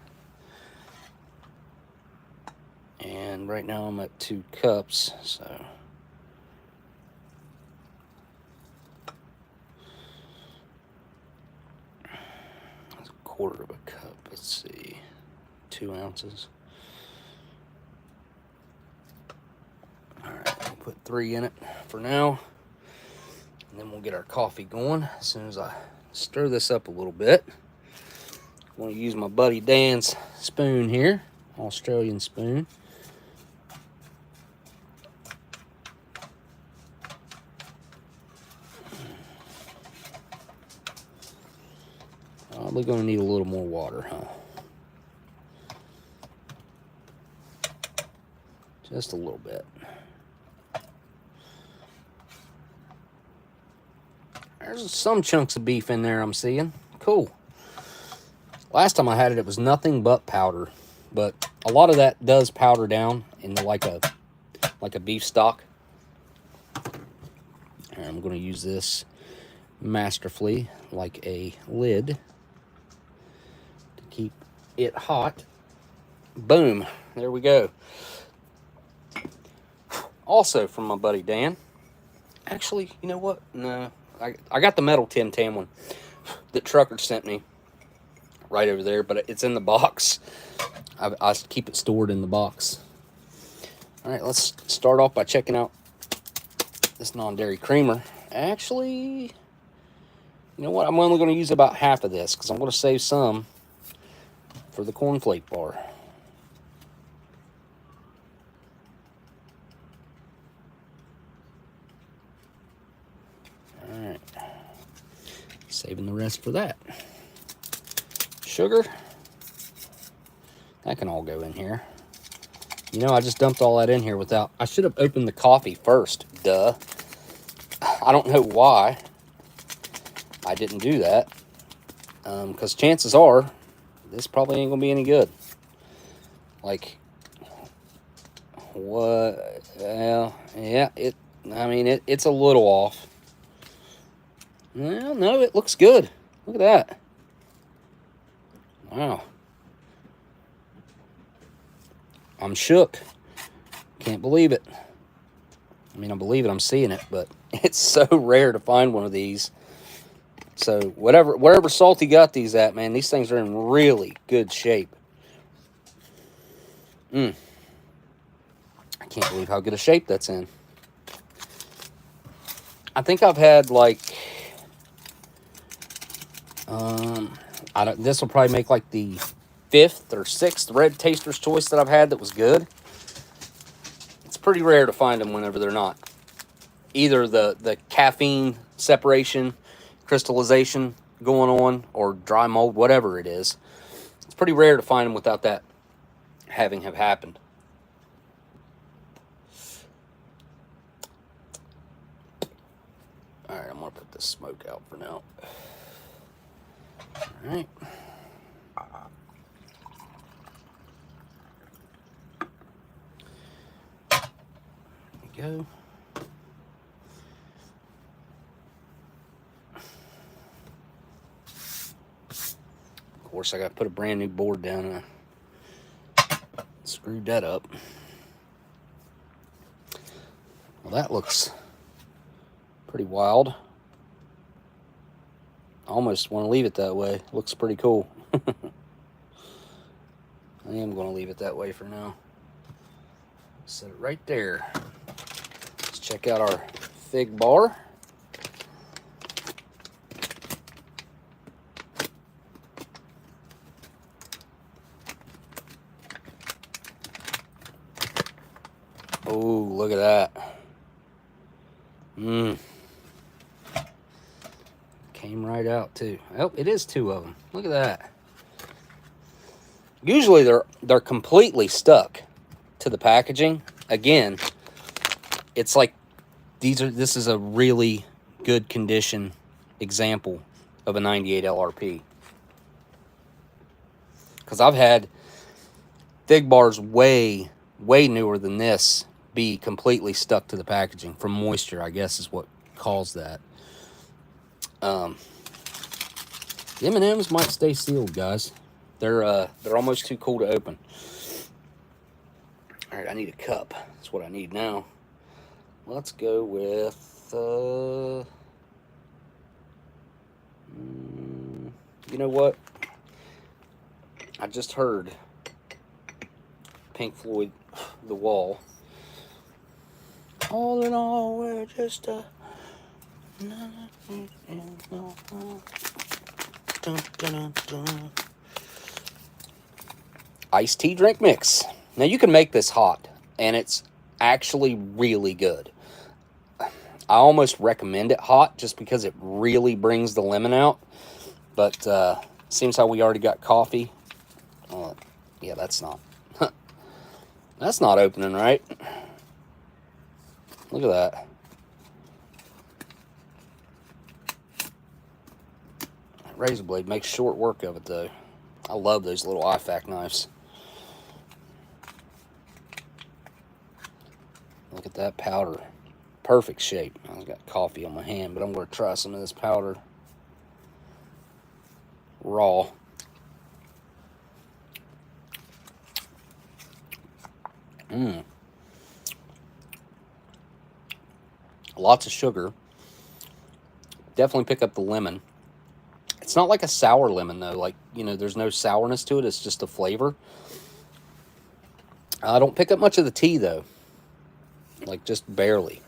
And right now I'm at 2 cups, so that's a quarter of a cup. Let's see, 2 ounces. All right, I'll put 3 in it for now, and then we'll get our coffee going as soon as I stir this up a little bit. I'm going to use my buddy Dan's spoon here, Australian spoon. Probably going to need a little more water, huh? Just a little bit. There's some chunks of beef in there I'm seeing. Cool. Last time I had it, it was nothing but powder. But a lot of that does powder down into like a beef stock. And I'm going to use this masterfully like a lid to keep it hot. Boom. There we go. Also from my buddy Dan. Actually, you know what? No. I got the metal Tim Tam one that Trucker sent me right over there, but it's in the box. I keep it stored in the box. All right, let's start off by checking out this non-dairy creamer. Actually, you know what? I'm only going to use about half of this because I'm going to save some for the cornflake bar. Alright, saving the rest for that. Sugar, that can all go in here. You know, I just dumped all that in here without, I should have opened the coffee first, duh. I don't know why I didn't do that, because chances are, this probably ain't gonna be any good. Like, what, well, yeah, it's a little off. Well, no, it looks good. Look at that. Wow. I'm shook. Can't believe it. I mean, I believe it. I'm seeing it, but it's so rare to find one of these. So wherever Salty got these at, man, these things are in really good shape. I can't believe how good a shape that's in. I think I've had like, this will probably make like the 5th or 6th Red Taster's Choice that I've had that was good. It's pretty rare to find them whenever they're not. Either the caffeine separation, crystallization going on, or dry mold, whatever it is. It's pretty rare to find them without that have happened. Alright, I'm going to put this smoke out for now. Alright. There we go. Of course, I got to put a brand new board down and I screwed that up. Well, that looks pretty wild. I almost want to leave it that way. Looks pretty cool. I am going to leave it that way for now. Set it right there. Let's check out our fig bar. Oh, look at that. Came right out too. Oh, it is 2 of them. Look at that. Usually they're completely stuck to the packaging. Again, it's like this is a really good condition example of a 98 LRP. Because I've had fig bars way newer than this be completely stuck to the packaging from moisture, I guess is what caused that. The M&Ms might stay sealed, guys. They're almost too cool to open. All right, I need a cup. That's what I need now. Let's go with you know what? I just heard Pink Floyd, The Wall. All in all, we're just a iced tea drink mix. Now you can make this hot, and it's actually really good. I almost recommend it hot just because it really brings the lemon out. But seems how we already got coffee. Yeah, that's not opening right. Look at that. Razor blade makes short work of it, though. I love those little IFAC knives. Look at that powder. Perfect shape. I've got coffee on my hand, but I'm going to try some of this powder raw. Lots of sugar. Definitely pick up the lemon. It's not like a sour lemon, though. Like, you know, there's no sourness to it. It's just a flavor. I don't pick up much of the tea, though. Like, just barely.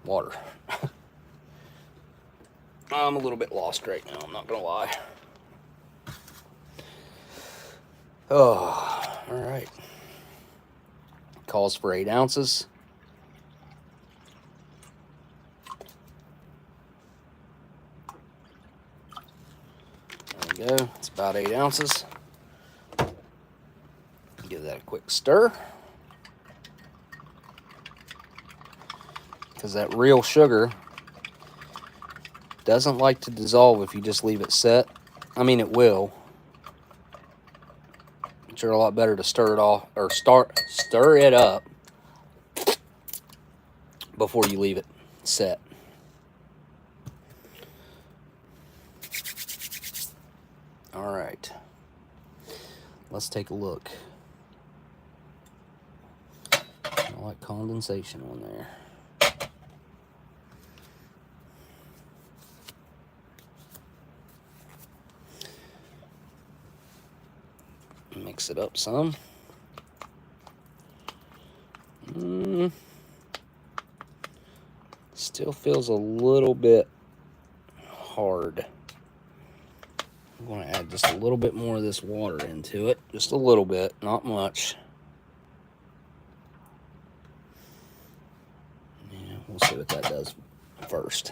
Water. I'm a little bit lost right now, I'm not gonna lie. Oh, all right. Calls for 8 ounces. There we go. It's about 8 ounces. Give that a quick stir. Because that real sugar doesn't like to dissolve if you just leave it set. I mean, it will. But you're a lot better to stir it off, or stir it up before you leave it set. All right. Let's take a look. I like condensation on there. Mix it up some. Still feels a little bit hard. I'm going to add just a little bit more of this water into it. Just a little bit, not much. Yeah, we'll see what that does first.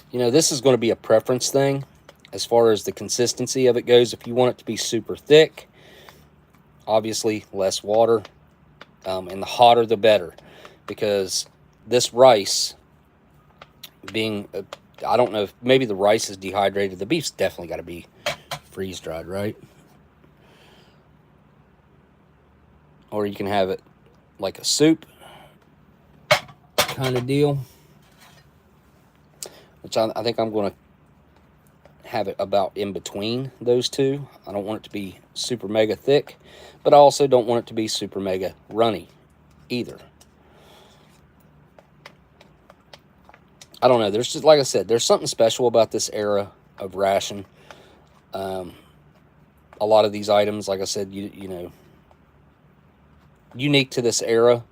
You know, this is going to be a preference thing as far as the consistency of it goes. If you want it to be super thick, obviously less water, and the hotter the better, because this rice being, I don't know, if maybe the rice is dehydrated. The beef's definitely got to be freeze-dried, right? Or you can have it like a soup kind of deal. Which I think I'm going to have it about in between those two. I don't want it to be super mega thick, but I also don't want it to be super mega runny either. I don't know. There's just, like I said, there's something special about this era of ration. A lot of these items, like I said, you know, unique to this era.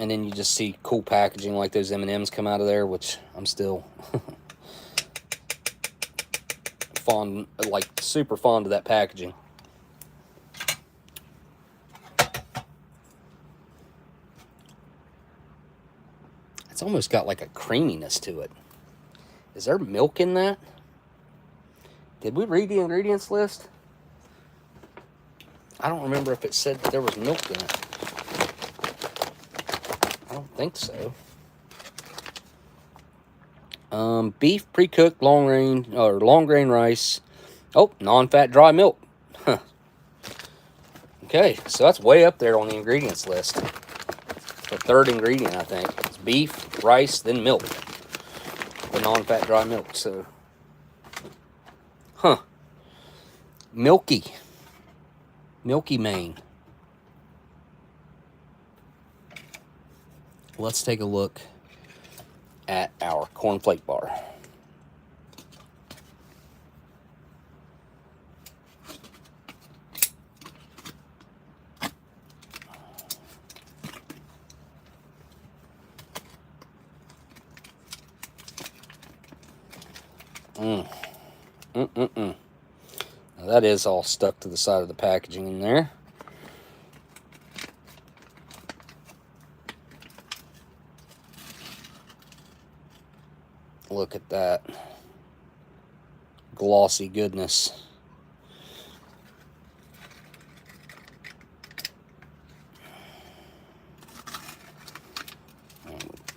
And then you just see cool packaging like those M&Ms come out of there, which I'm still fond, like super fond of that packaging. It's almost got like a creaminess to it. Is there milk in that? Did we read the ingredients list? I don't remember if it said that there was milk in it. I don't think so. Beef, pre-cooked, long grain rice. Oh, non-fat dry milk. Huh. Okay, so that's way up there on the ingredients list. The third ingredient, I think. It's beef, rice, then milk. The non-fat dry milk, so. Huh. Milky Maine. Let's take a look at our cornflake bar. Now that is all stuck to the side of the packaging in there. Look at that glossy goodness.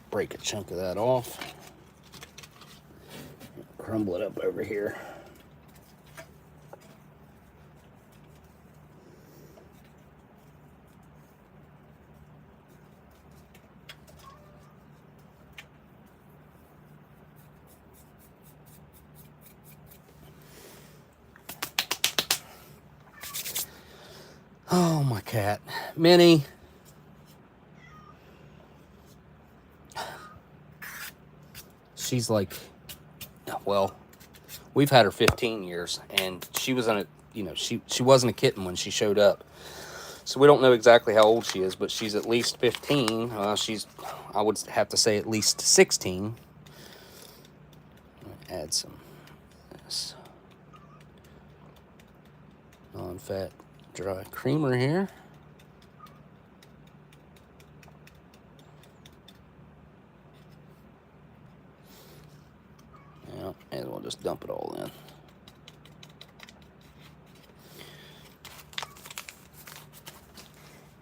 Break a chunk of that off. Crumble it up over here. Oh, my cat. Minnie. She's like, well, we've had her 15 years, and she was she wasn't a kitten when she showed up. So we don't know exactly how old she is, but she's at least 15. I would have to say at least 16. Add some of this non-fat dry creamer here. Yeah, and we'll just dump it all in.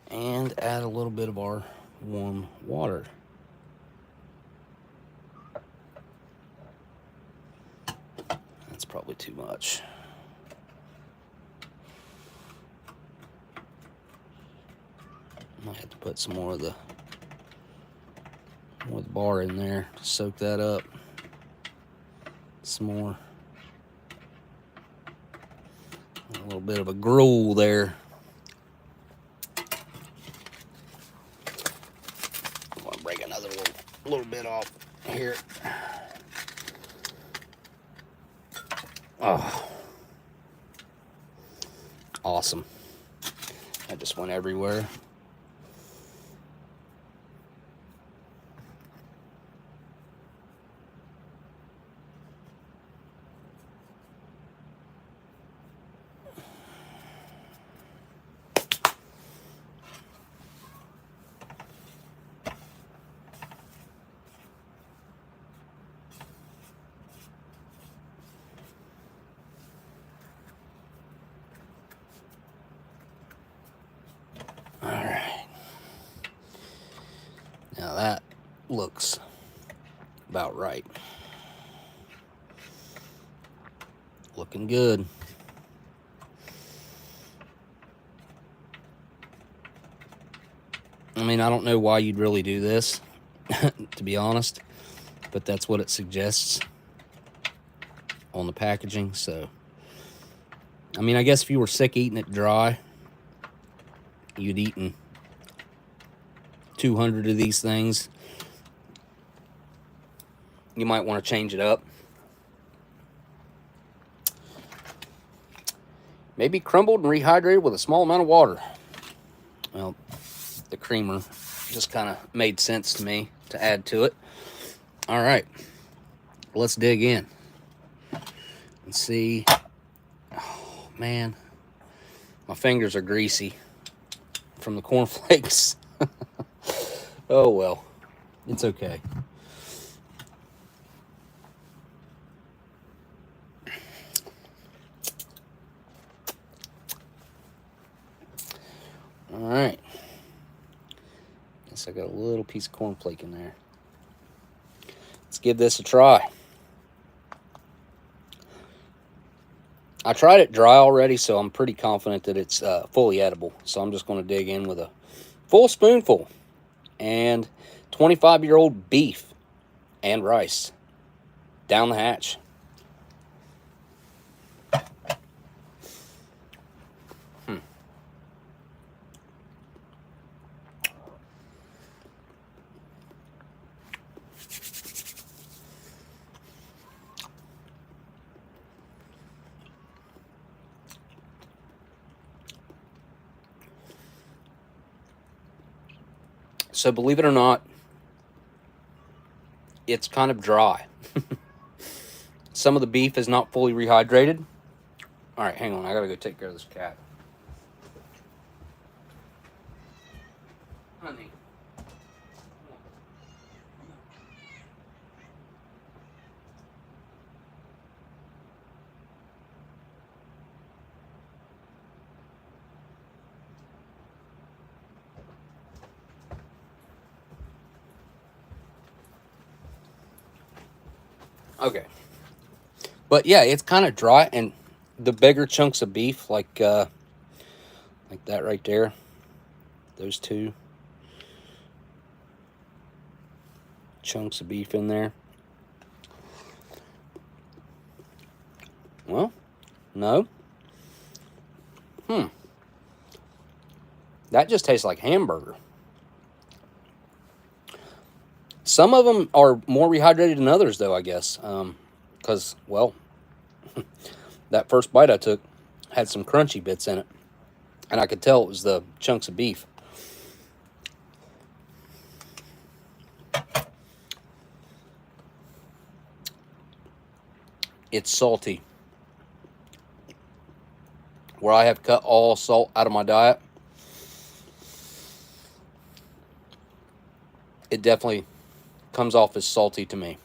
And add a little bit of our warm water. That's probably too much. Might have to put some more of the bar in there to soak that up. Some more. A little bit of a gruel there. I'm gonna break another little bit off here. Oh, awesome. That just went everywhere. Now that looks about right. Looking good. I mean, I don't know why you'd really do this, to be honest, but that's what it suggests on the packaging. So, I mean, I guess if you were sick eating it dry, you'd eaten 200 of these things. You might want to change it up. Maybe crumbled and rehydrated with a small amount of water. Well, the creamer Just kind of made sense to me to add to it. All right, let's dig in and see. Oh, man, my fingers are greasy from the cornflakes. Oh, well, it's okay. All right. Guess I got a little piece of cornflake in there. Let's give this a try. I tried it dry already, so I'm pretty confident that it's fully edible. So I'm just going to dig in with a full spoonful. And 25-year-old beef and rice down the hatch. So believe it or not, it's kind of dry. Some of the beef is not fully rehydrated. All right, hang on. I got to go take care of this cat. Honey. Okay. But yeah, it's kind of dry, and the bigger chunks of beef, like that right there, those two chunks of beef in there. Well, no. That just tastes like hamburger. Some of them are more rehydrated than others, though, I guess. Because, well, that first bite I took had some crunchy bits in it. And I could tell it was the chunks of beef. It's salty. Where I have cut all salt out of my diet, it definitely comes off as salty to me.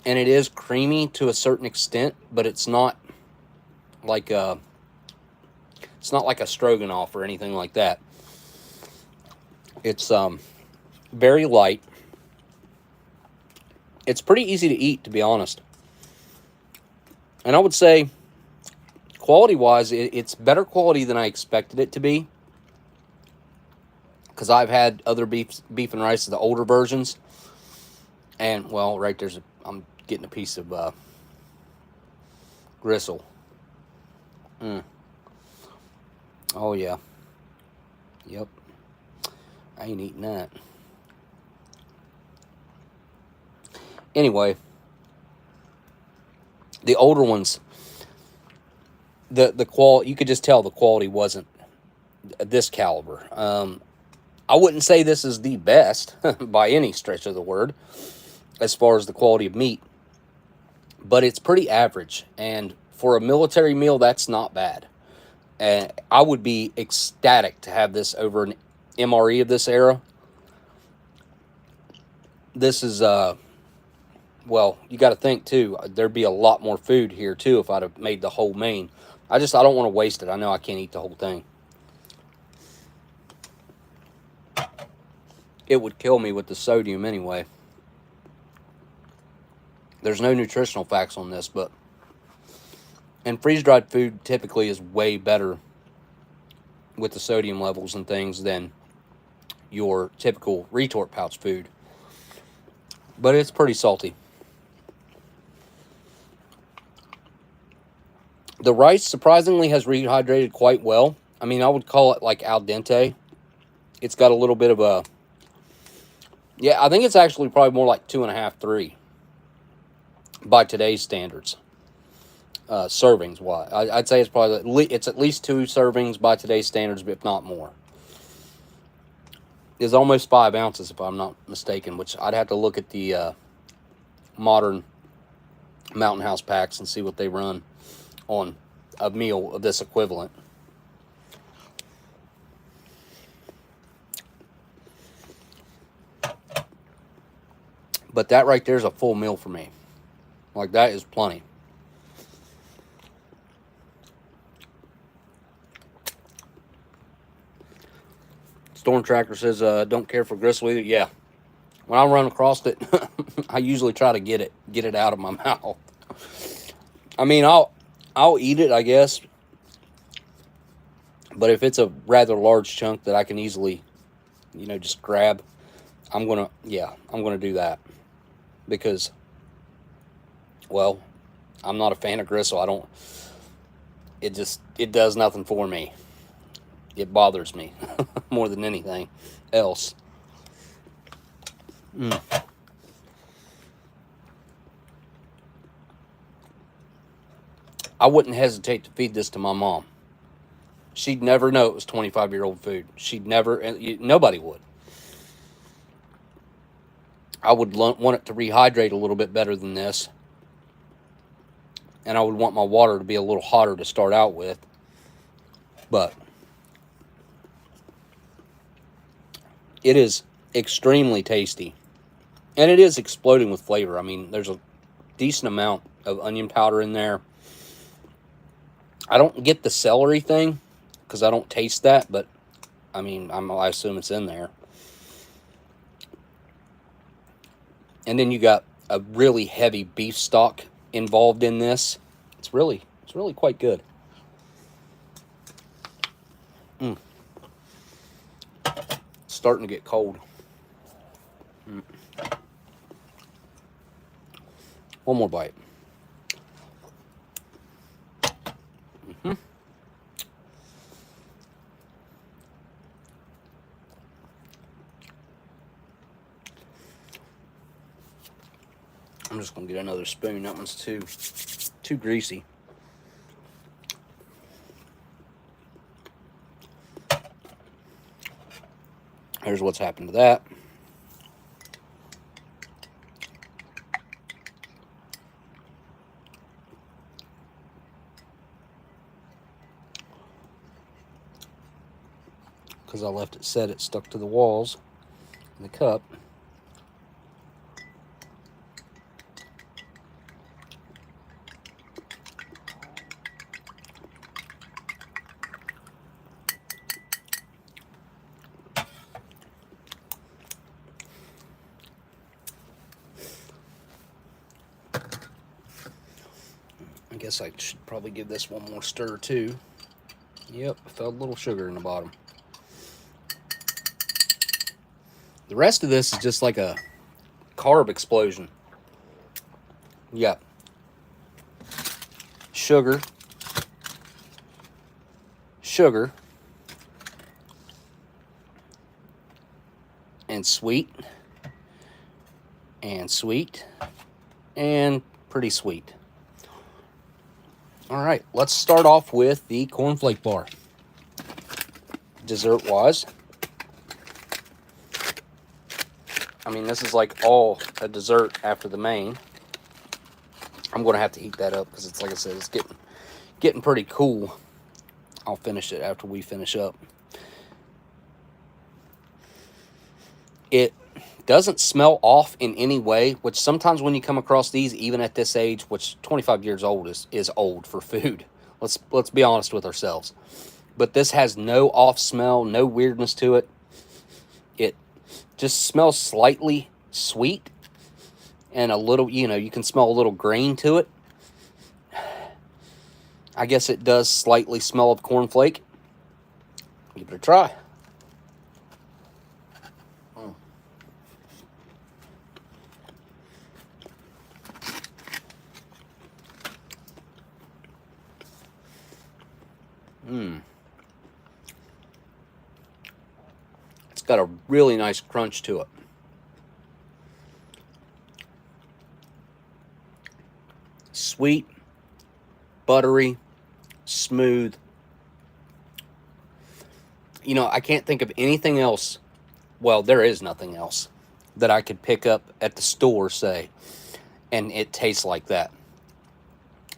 And it is creamy to a certain extent, but it's not like a stroganoff or anything like that. It's very light. It's pretty easy to eat, to be honest. And I would say, quality-wise, it's better quality than I expected it to be. Because I've had other beef and rice, the older versions. And, well, right there's I'm getting a piece of gristle. Oh, yeah. Yep. I ain't eating that. Anyway, the older ones, the quality, you could just tell the quality wasn't this caliber. I wouldn't say this is the best by any stretch of the word as far as the quality of meat, but it's pretty average. And for a military meal, that's not bad. And I would be ecstatic to have this over an MRE of this era. This is, well, you got to think, too, there'd be a lot more food here, too, if I'd have made the whole main. I don't want to waste it. I know I can't eat the whole thing. It would kill me with the sodium anyway. There's no nutritional facts on this, but... And freeze-dried food typically is way better with the sodium levels and things than your typical retort pouch food. But it's pretty salty. The rice, surprisingly, has rehydrated quite well. I mean, I would call it like al dente. It's got a little bit of a... Yeah, I think it's actually probably more like 2.5, 3 by today's standards. servings wise. I'd say it's probably it's at least 2 servings by today's standards, if not more. It's almost 5 ounces if I'm not mistaken, which I'd have to look at the modern Mountain House packs and see what they run on a meal of this equivalent. But that right there is a full meal for me. Like, that is plenty. Storm Tracker says, don't care for gristle either. Yeah. When I run across it, I usually try to get it out of my mouth. I mean, I'll eat it, I guess. But if it's a rather large chunk that I can easily, you know, just grab, I'm gonna do that. Because, well, I'm not a fan of gristle. It does nothing for me. It bothers me more than anything else. I wouldn't hesitate to feed this to my mom. She'd never know it was 25-year-old food. She'd never, nobody would. I would want it to rehydrate a little bit better than this. And I would want my water to be a little hotter to start out with. But it is extremely tasty. And it is exploding with flavor. I mean, there's a decent amount of onion powder in there. I don't get the celery thing because I don't taste that, but I mean, I assume it's in there. And then you got a really heavy beef stock involved in this. It's really quite good. It's starting to get cold. One more bite. I'm just gonna get another spoon. That one's too greasy. Here's what's happened to that. Because I left it set, it stuck to the walls in the cup. I guess I should probably give this one more stir too. Yep, I felt a little sugar in the bottom. The rest of this is just like a carb explosion. You got sugar, and sweet, and pretty sweet. All right, let's start off with the cornflake bar. Dessert-wise, I mean, this is like all a dessert after the main. I'm going to have to heat that up because it's, like I said, it's getting pretty cool. I'll finish it after we finish up. It doesn't smell off in any way, which sometimes when you come across these, even at this age, which 25 years old is old for food. Let's be honest with ourselves. But this has no off smell, no weirdness to it. It just smells slightly sweet and a little, you know, you can smell a little grain to it. I guess it does slightly smell of cornflake. Give it a try. It's got a really nice crunch to it. Sweet, buttery, smooth. You know, I can't think of anything else. Well, there is nothing else that I could pick up at the store, say, and it tastes like that.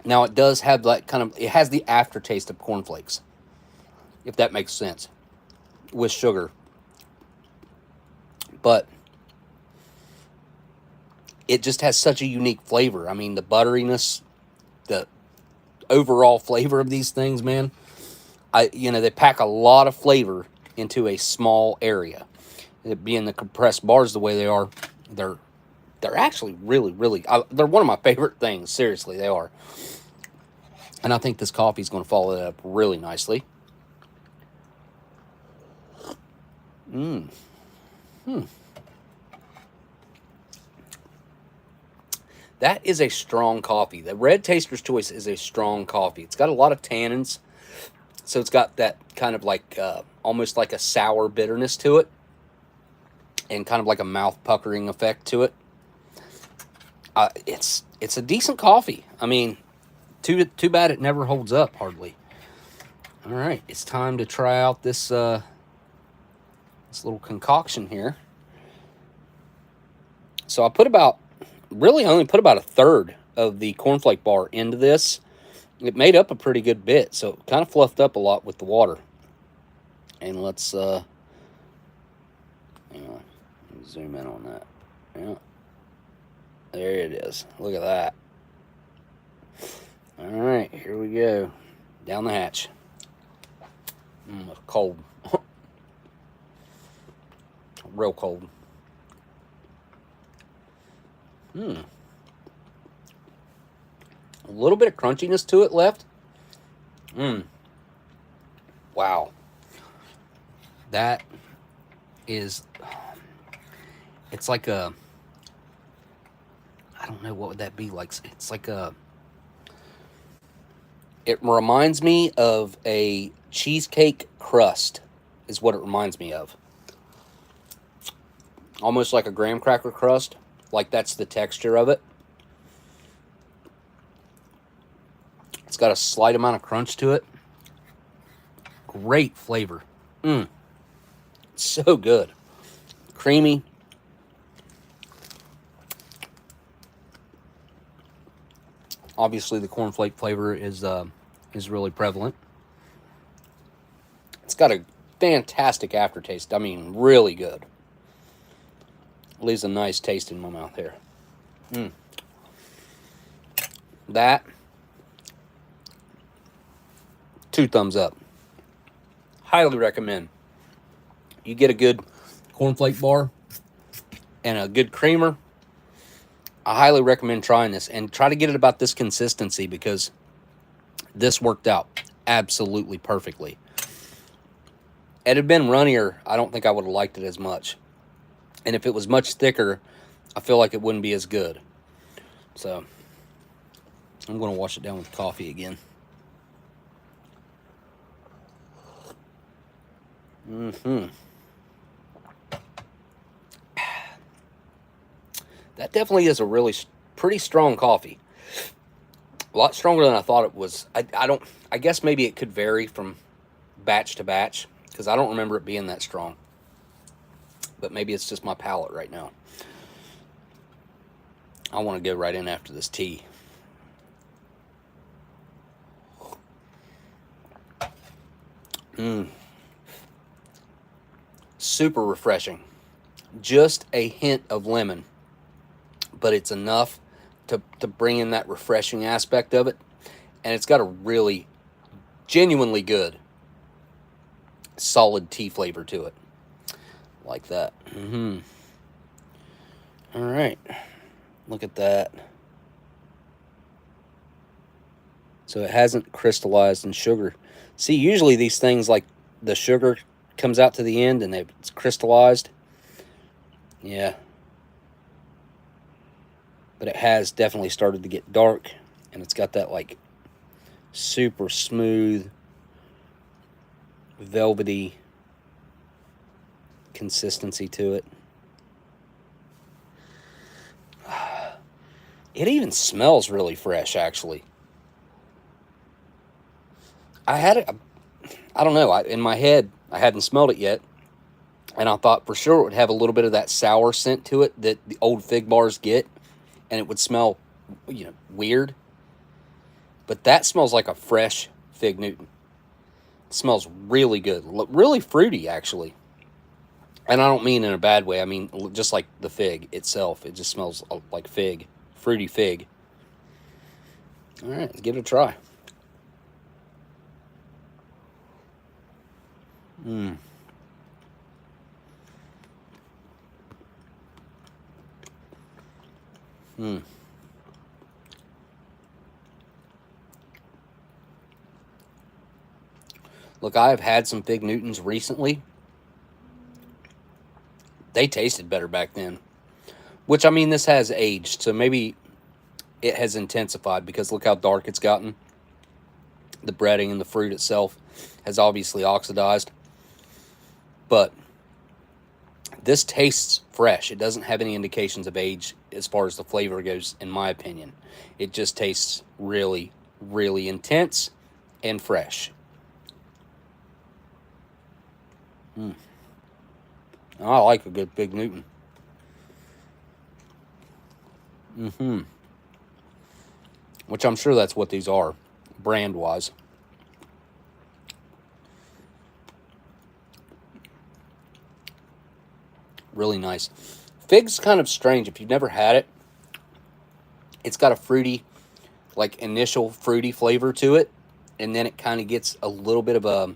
Now, it does have that kind of, it has the aftertaste of cornflakes, if that makes sense, with sugar. But it just has such a unique flavor. I mean, the butteriness, the overall flavor of these things, man. You know, they pack a lot of flavor into a small area. It being the compressed bars the way they are, they're actually really, really, they're one of my favorite things. Seriously, they are. And I think this coffee is going to follow that up really nicely. That is a strong coffee. The Red Taster's Choice is a strong coffee. It's got a lot of tannins. So it's got that kind of like, almost like a sour bitterness to it. And kind of like a mouth puckering effect to it. It's a decent coffee. I mean, too bad it never holds up, hardly. All right, it's time to try out this, this little concoction here. So I only put about a third of the cornflake bar into this. It made up a pretty good bit, so it kind of fluffed up a lot with the water. And let's hang on, zoom in on that. Yeah, there it is. Look at that. All right, here we go. Down the hatch. Cold. Real cold. A little bit of crunchiness to it left. Wow. That is, it's like a, I don't know, what would that be like? It's like a, it reminds me of a cheesecake crust is what it reminds me of. Almost like a graham cracker crust. Like that's the texture of it. It's got a slight amount of crunch to it. Great flavor. So good. Creamy. Obviously, the cornflake flavor is really prevalent. It's got a fantastic aftertaste. I mean, really good. Leaves a nice taste in my mouth here. That, 2 thumbs up. Highly recommend. You get a good cornflake bar and a good creamer. I highly recommend trying this, and try to get it about this consistency, because this worked out absolutely perfectly. Had it been runnier, I don't think I would have liked it as much. And if it was much thicker, I feel like it wouldn't be as good. So, I'm going to wash it down with coffee again. That definitely is a really pretty strong coffee. A lot stronger than I thought it was. I guess maybe it could vary from batch to batch, because I don't remember it being that strong. But maybe it's just my palate right now. I want to go right in after this tea. Super refreshing. Just a hint of lemon, but it's enough to bring in that refreshing aspect of it. And it's got a really genuinely good solid tea flavor to it. Like that. All right. Look at that. So it hasn't crystallized in sugar. See, usually these things, like the sugar comes out to the end and it's crystallized. Yeah. But it has definitely started to get dark, and it's got that like super smooth, velvety consistency to it. It even smells really fresh, actually. I had it, I don't know, in my head, I hadn't smelled it yet, and I thought for sure it would have a little bit of that sour scent to it that the old fig bars get, and it would smell, you know, weird. But that smells like a fresh Fig Newton. It smells really good, really fruity, actually. And I don't mean in a bad way. I mean just like the fig itself. It just smells like fig, fruity fig. All right, let's give it a try. Look, I have had some Fig Newtons recently. They tasted better back then. Which, I mean, this has aged, so maybe it has intensified because look how dark it's gotten. The breading and the fruit itself has obviously oxidized. But this tastes fresh. It doesn't have any indications of age as far as the flavor goes, in my opinion. It just tastes really, really intense and fresh. I like a good Fig Newton. Which I'm sure that's what these are, brand-wise. Really nice. Fig's kind of strange. If you've never had it, it's got a fruity, like initial fruity flavor to it. And then it kind of gets a little bit of a,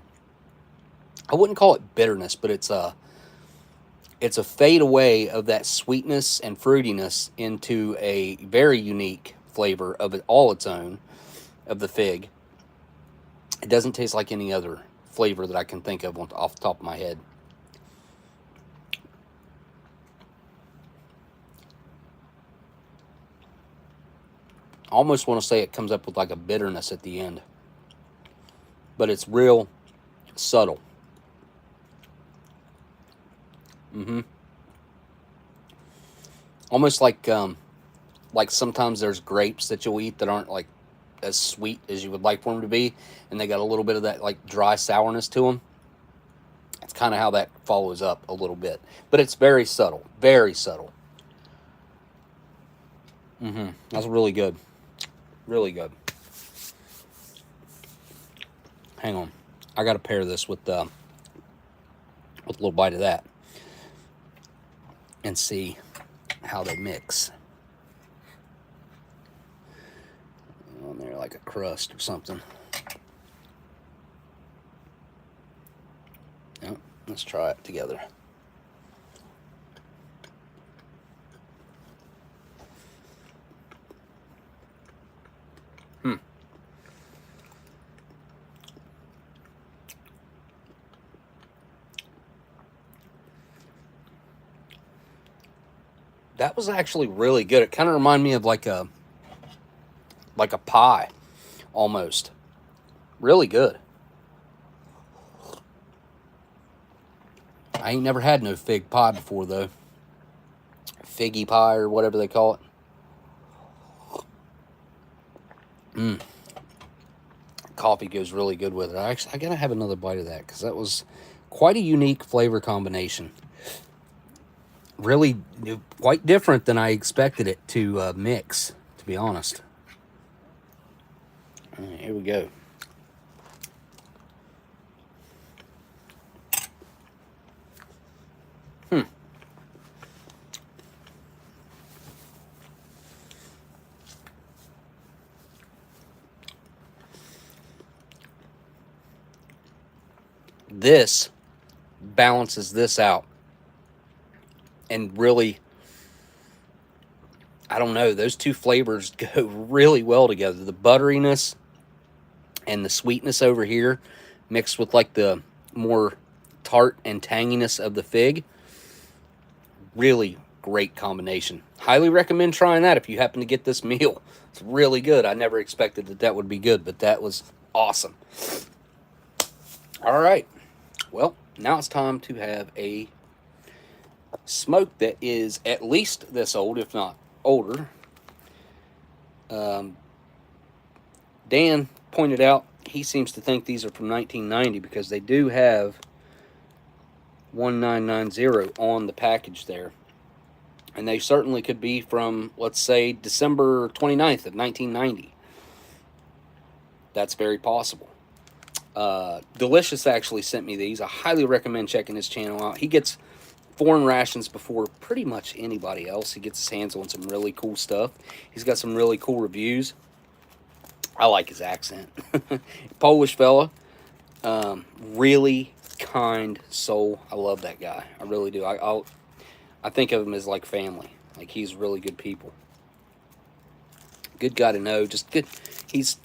I wouldn't call it bitterness, but it's a fade away of that sweetness and fruitiness into a very unique flavor of it all its own, of the fig. It doesn't taste like any other flavor that I can think of off the top of my head. I almost want to say it comes up with like a bitterness at the end. But it's real subtle. Almost like sometimes there's grapes that you'll eat that aren't like as sweet as you would like for them to be, and they got a little bit of that like dry sourness to them. It's kind of how that follows up a little bit, but it's very subtle, very subtle. That's really good, really good. Hang on, I got to pair this with a little bite of that and see how they mix. On there like a crust or something. Yep, let's try it together. That was actually really good. It kind of reminded me of like a pie, almost. Really good. I ain't never had no fig pie before, though. Figgy pie or whatever they call it. Coffee goes really good with it. I gotta have another bite of that because that was quite a unique flavor combination. Really quite different than I expected it to mix, to be honest. All right, here we go. This balances this out. And really, I don't know, those two flavors go really well together. The butteriness and the sweetness over here mixed with like the more tart and tanginess of the fig. Really great combination. Highly recommend trying that if you happen to get this meal. It's really good. I never expected that would be good, but that was awesome. All right. Well, now it's time to have a smoke that is at least this old, if not older. Dan pointed out he seems to think these are from 1990 because they do have 1990 on the package there. And they certainly could be from, let's say, December 29th of 1990. That's very possible. Delicious actually sent me these. I highly recommend checking his channel out. He gets foreign rations before pretty much anybody else. He gets his hands on some really cool stuff. He's got some really cool reviews. I like his accent. Polish fella. Really kind soul. I love that guy. I really do. I think of him as like family. Like, he's really good people. Good guy to know. Just good. He's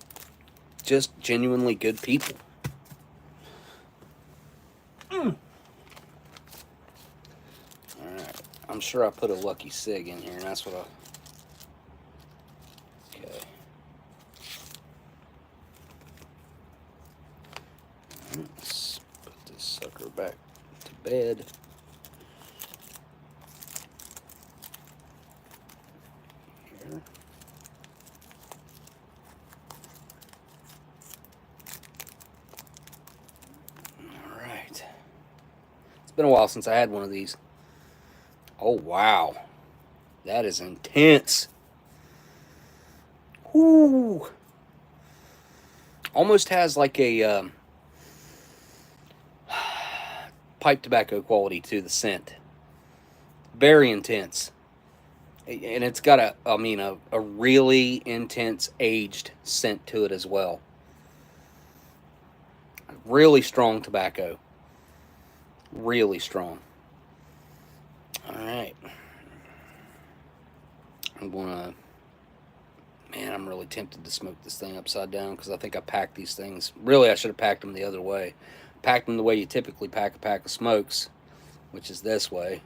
just genuinely good people. Alright. I'm sure I put a Lucky Sig in here, and that's what I... Okay. Let's put this sucker back to bed. Here. Alright. It's been a while since I had one of these. Oh, wow. That is intense. Whoo. Almost has like a pipe tobacco quality to the scent. Very intense. And it's got a really intense aged scent to it as well. Really strong tobacco. Really strong. Alright. Man, I'm really tempted to smoke this thing upside down because I think I packed these things. Really, I should have packed them the other way. Packed them the way you typically pack a pack of smokes, which is this way.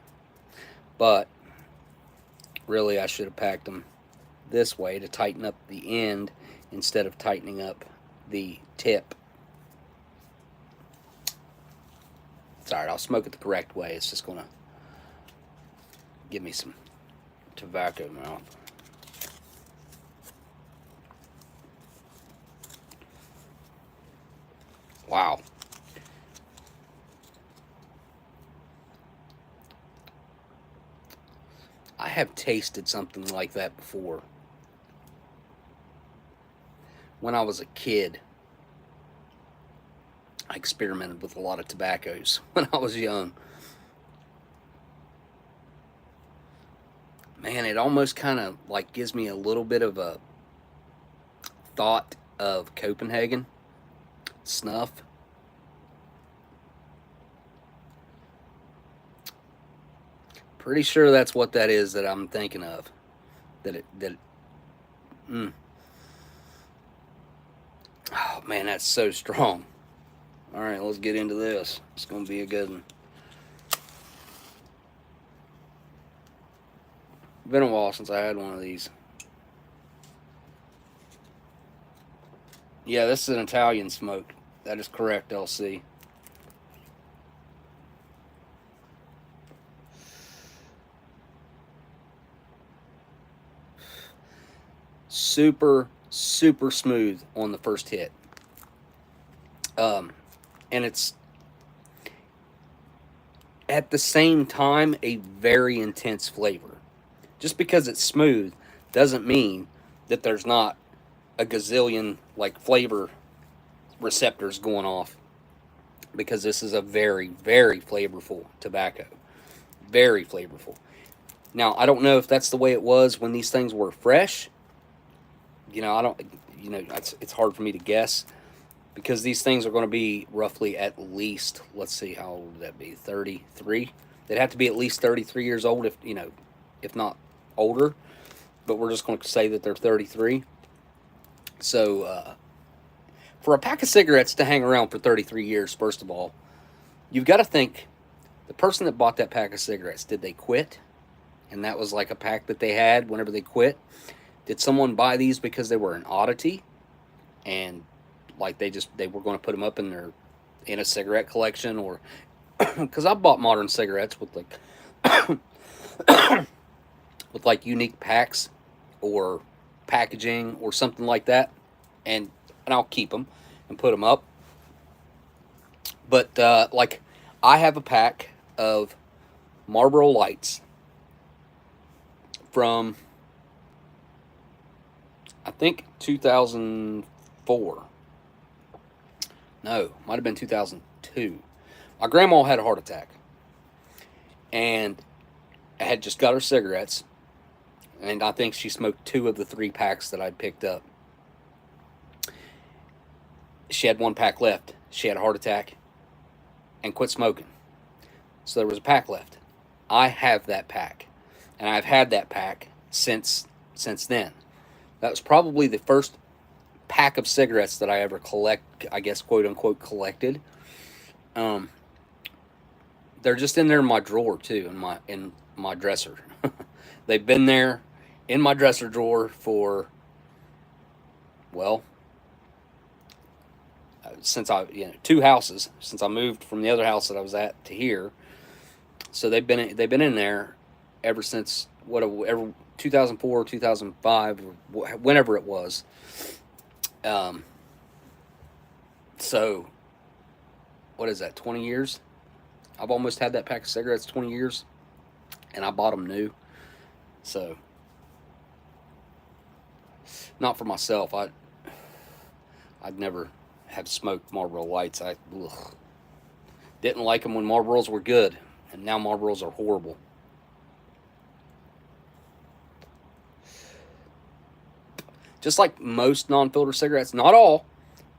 But really, I should have packed them this way to tighten up the end instead of tightening up the tip. It's alright, I'll smoke it the correct way. It's just going to give me some tobacco mouth. Wow. I have tasted something like that before. When I was a kid, I experimented with a lot of tobaccos when I was young. Man, it almost kind of like gives me a little bit of a thought of Copenhagen snuff. Pretty sure that's what that is that I'm thinking of. Oh man, that's so strong. All right, let's get into this. It's gonna be a good one. Been a while since I had one of these. Yeah, this is an Italian smoke. That is correct, LC. Super, super smooth on the first hit. And it's at the same time a very intense flavor. Just because it's smooth doesn't mean that there's not a gazillion like flavor receptors going off, because this is a very, very flavorful tobacco. Very flavorful. Now, I don't know if that's the way it was when these things were fresh. You know, it's hard for me to guess, because these things are going to be roughly at least, let's see, how old would that be? 33? They'd have to be at least 33 years old, if not older. But we're just going to say that they're 33. So, for a pack of cigarettes to hang around for 33 years, first of all, you've got to think, the person that bought that pack of cigarettes, did they quit? And that was like a pack that they had whenever they quit? Did someone buy these because they were an oddity? And like they were going to put them up in a cigarette collection? Or because I bought modern cigarettes with like unique packs or packaging or something like that, and I'll keep them. and put them up. But like, I have a pack of Marlboro Lights from, I think, 2004. No, might have been 2002. My grandma had a heart attack, and I had just got her cigarettes, and I think she smoked 2 of the 3 packs that I'd picked up. She had 1 pack left. She had a heart attack and quit smoking. So there was a pack left. I have that pack, and I've had that pack since then. That was probably the first pack of cigarettes that I ever I guess, quote unquote, collected. They're just in there in my drawer too, in my dresser. They've been there in my dresser drawer for, well, since 2 houses, since I moved from the other house that I was at to here. So they've been in there ever since whatever 2004, 2005, whenever it was. So what is that, 20 years? I've almost had that pack of cigarettes 20 years, and I bought them new. So, not for myself. I'd never have smoked Marlboro Lights. Didn't like them when Marlboros were good, and now Marlboros are horrible. Just like most non-filter cigarettes, not all,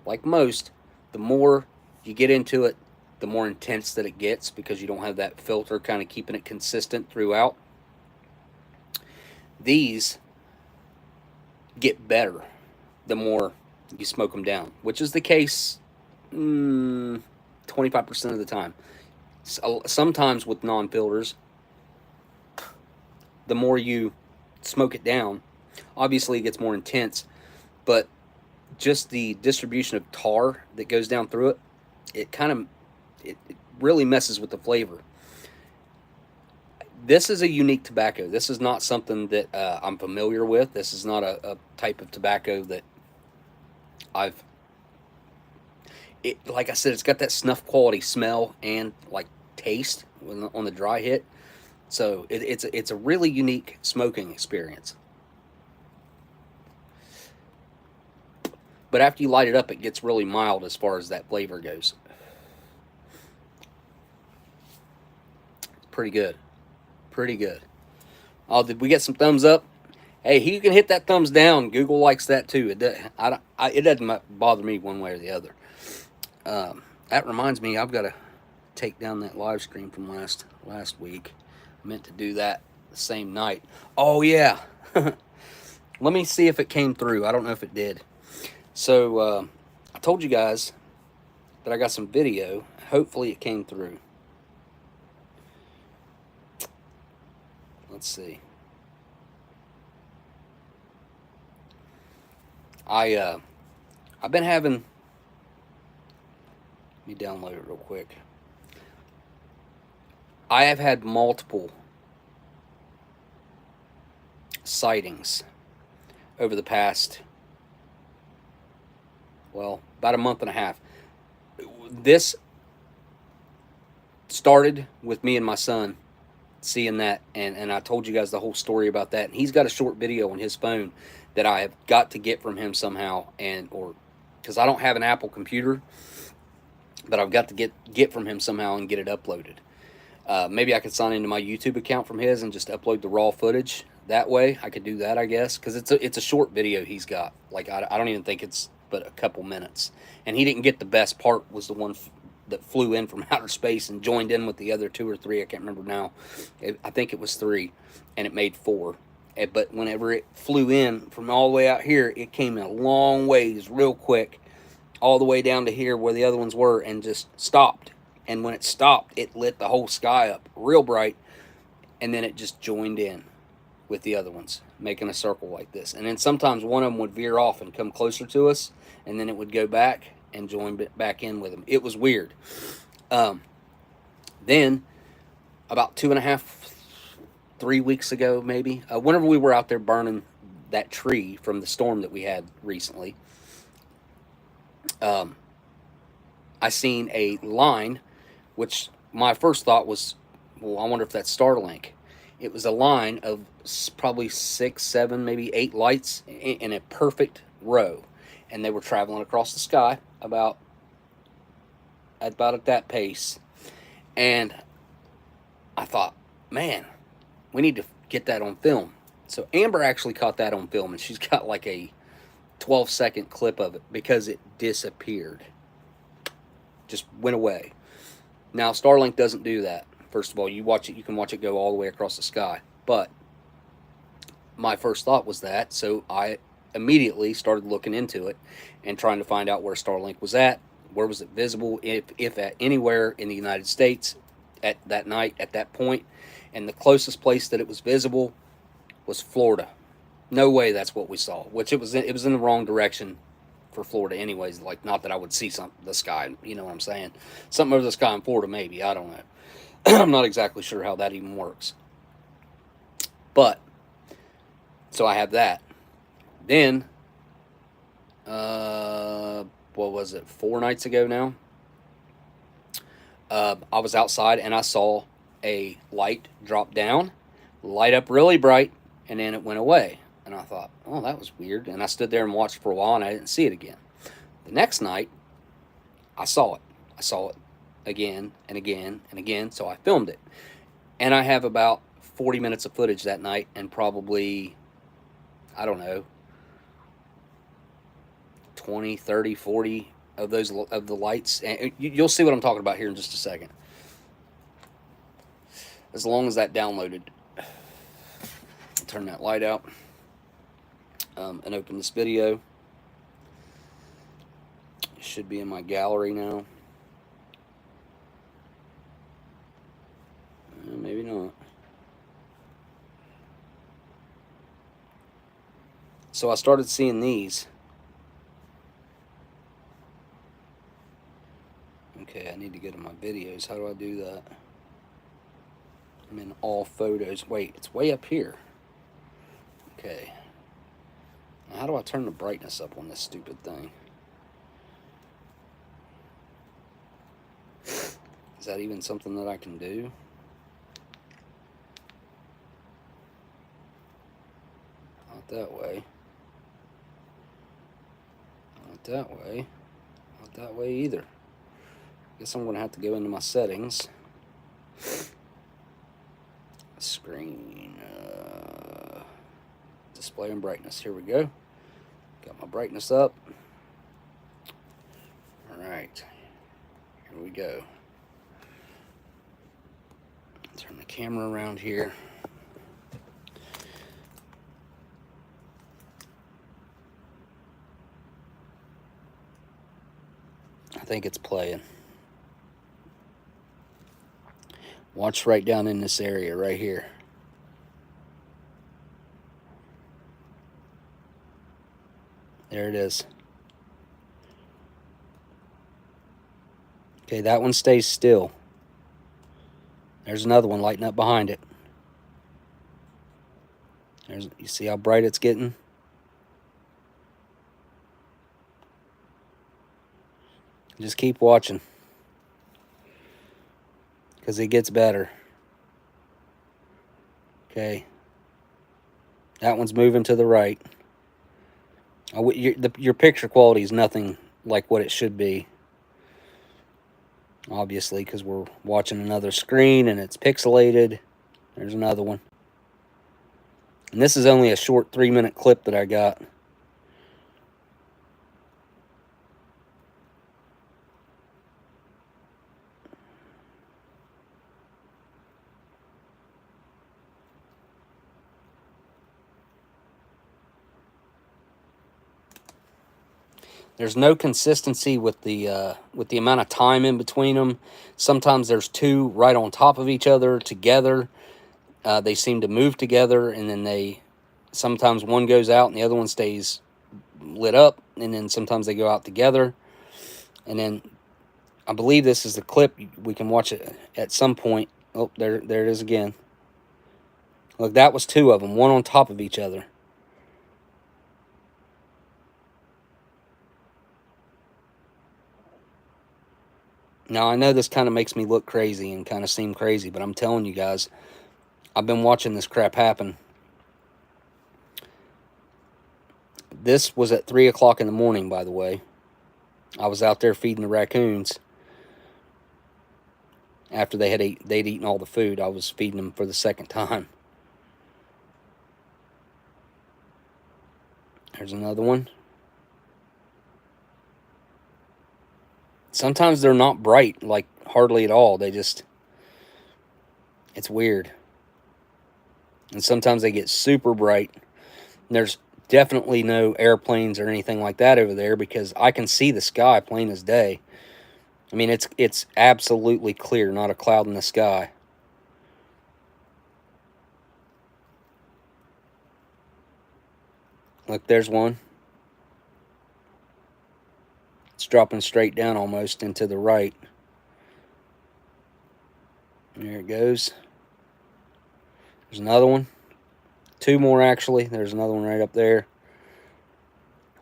like most, the more you get into it, the more intense that it gets, because you don't have that filter kind of keeping it consistent throughout. These get better the more you smoke them down, which is the case 25% of the time. So, sometimes with non-filters, the more you smoke it down, obviously it gets more intense, but just the distribution of tar that goes down through it, it really messes with the flavor. This is a unique tobacco. This is not something that I'm familiar with. This is not a type of tobacco that like I said, it's got that snuff quality smell and like taste on the dry hit. So it's a really unique smoking experience. But after you light it up, it gets really mild as far as that flavor goes. Pretty good. Pretty good. Oh, did we get some thumbs up? Hey, you can hit that thumbs down. Google likes that too. It doesn't bother me one way or the other. That reminds me, I've got to take down that live stream from last week. I meant to do that the same night. Oh, yeah. Let me see if it came through. I don't know if it did. So, I told you guys that I got some video. Hopefully it came through. Let's see. I've been having, let me download it real quick. I have had multiple sightings over the past, well, about a month and a half. This started with me and my son seeing that, and I told you guys the whole story about that. And he's got a short video on his phone that I have got to get from him somehow, or because I don't have an Apple computer, but I've got to get from him somehow and get it uploaded. Maybe I could sign into my YouTube account from his and just upload the raw footage that way. I could do that, I guess, because it's a short video he's got. Like, I don't even think it's but a couple minutes, and he didn't get the best part. Was the one that flew in from outer space and joined in with the other 2 or 3. I can't remember now. I think it was 3, and it made 4. But whenever it flew in from all the way out here, it came a long ways real quick, all the way down to here where the other ones were, and just stopped. And when it stopped, it lit the whole sky up real bright, and then it just joined in with the other ones, making a circle like this. And then sometimes one of them would veer off and come closer to us, and then it would go back and join back in with them. It was weird. Then, about 2.5, 3 weeks ago, maybe, whenever we were out there burning that tree from the storm that we had recently, I seen a line, which my first thought was, well, I wonder if that's Starlink. It was a line of probably 6, 7, maybe 8 lights in a perfect row, and they were traveling across the sky about at that pace. And I thought, man, we need to get that on film. So Amber actually caught that on film, and she's got like a 12-second clip of it because it disappeared. Just went away. Now, Starlink doesn't do that. First of all, you watch it, you can watch it go all the way across the sky. But my first thought was that, so I immediately started looking into it and trying to find out where Starlink was at, where was it visible, if at anywhere in the United States at that night, at that point. And the closest place that it was visible was Florida. No way that's what we saw, which it was in the wrong direction for Florida anyways. Like, not that I would see the sky, you know what I'm saying? Something over the sky in Florida, maybe, I don't know. I'm not exactly sure how that even works. But, so I have that. Then, what was it, 4 nights ago now? I was outside and I saw a light drop down, light up really bright, and then it went away. And I thought, oh, that was weird. And I stood there and watched for a while, and I didn't see it again. The next night, I saw it. I saw it again and again and again, so I filmed it. And I have about 40 minutes of footage that night, and probably, I don't know, 20, 30, 40 of those of the lights. And you'll see what I'm talking about here in just a second. As long as that downloaded. Turn that light out. And open this video. It should be in my gallery now. Maybe not. So I started seeing these. Okay, I need to get in my videos. How do I do that? I'm in all photos. Wait, it's way up here. Okay. Now, how do I turn the brightness up on this stupid thing? Is that even something that I can do? Not that way. Not that way. Not that way either. Guess I'm going to have to go into my settings. Screen. Display and brightness. Here we go. Got my brightness up. Alright. Here we go. Turn the camera around here. I think it's playing. Watch right down in this area right here. There it is. Okay, that one stays still. There's another one lighting up behind it. You see how bright it's getting? Just keep watching, because it gets better. Okay. That one's moving to the right. Your picture quality is nothing like what it should be. Obviously, because we're watching another screen and it's pixelated. There's another one. And this is only a short 3-minute clip that I got. There's no consistency with the amount of time in between them. Sometimes there's two right on top of each other together. They seem to move together, and then sometimes one goes out and the other one stays lit up, and then sometimes they go out together. And then I believe this is the clip. We can watch it at some point. Oh, there it is again. Look, that was two of them, one on top of each other. Now, I know this kind of makes me look crazy and kind of seem crazy, but I'm telling you guys, I've been watching this crap happen. This was at 3 o'clock in the morning, by the way. I was out there feeding the raccoons. After they'd eaten all the food, I was feeding them for the second time. There's another one. Sometimes they're not bright, like hardly at all. They just, it's weird. And sometimes they get super bright. And there's definitely no airplanes or anything like that over there because I can see the sky plain as day. I mean, it's absolutely clear, not a cloud in the sky. Look, there's one. It's dropping straight down almost into the right. There it goes. There's another one. Two more, actually. There's another one right up there.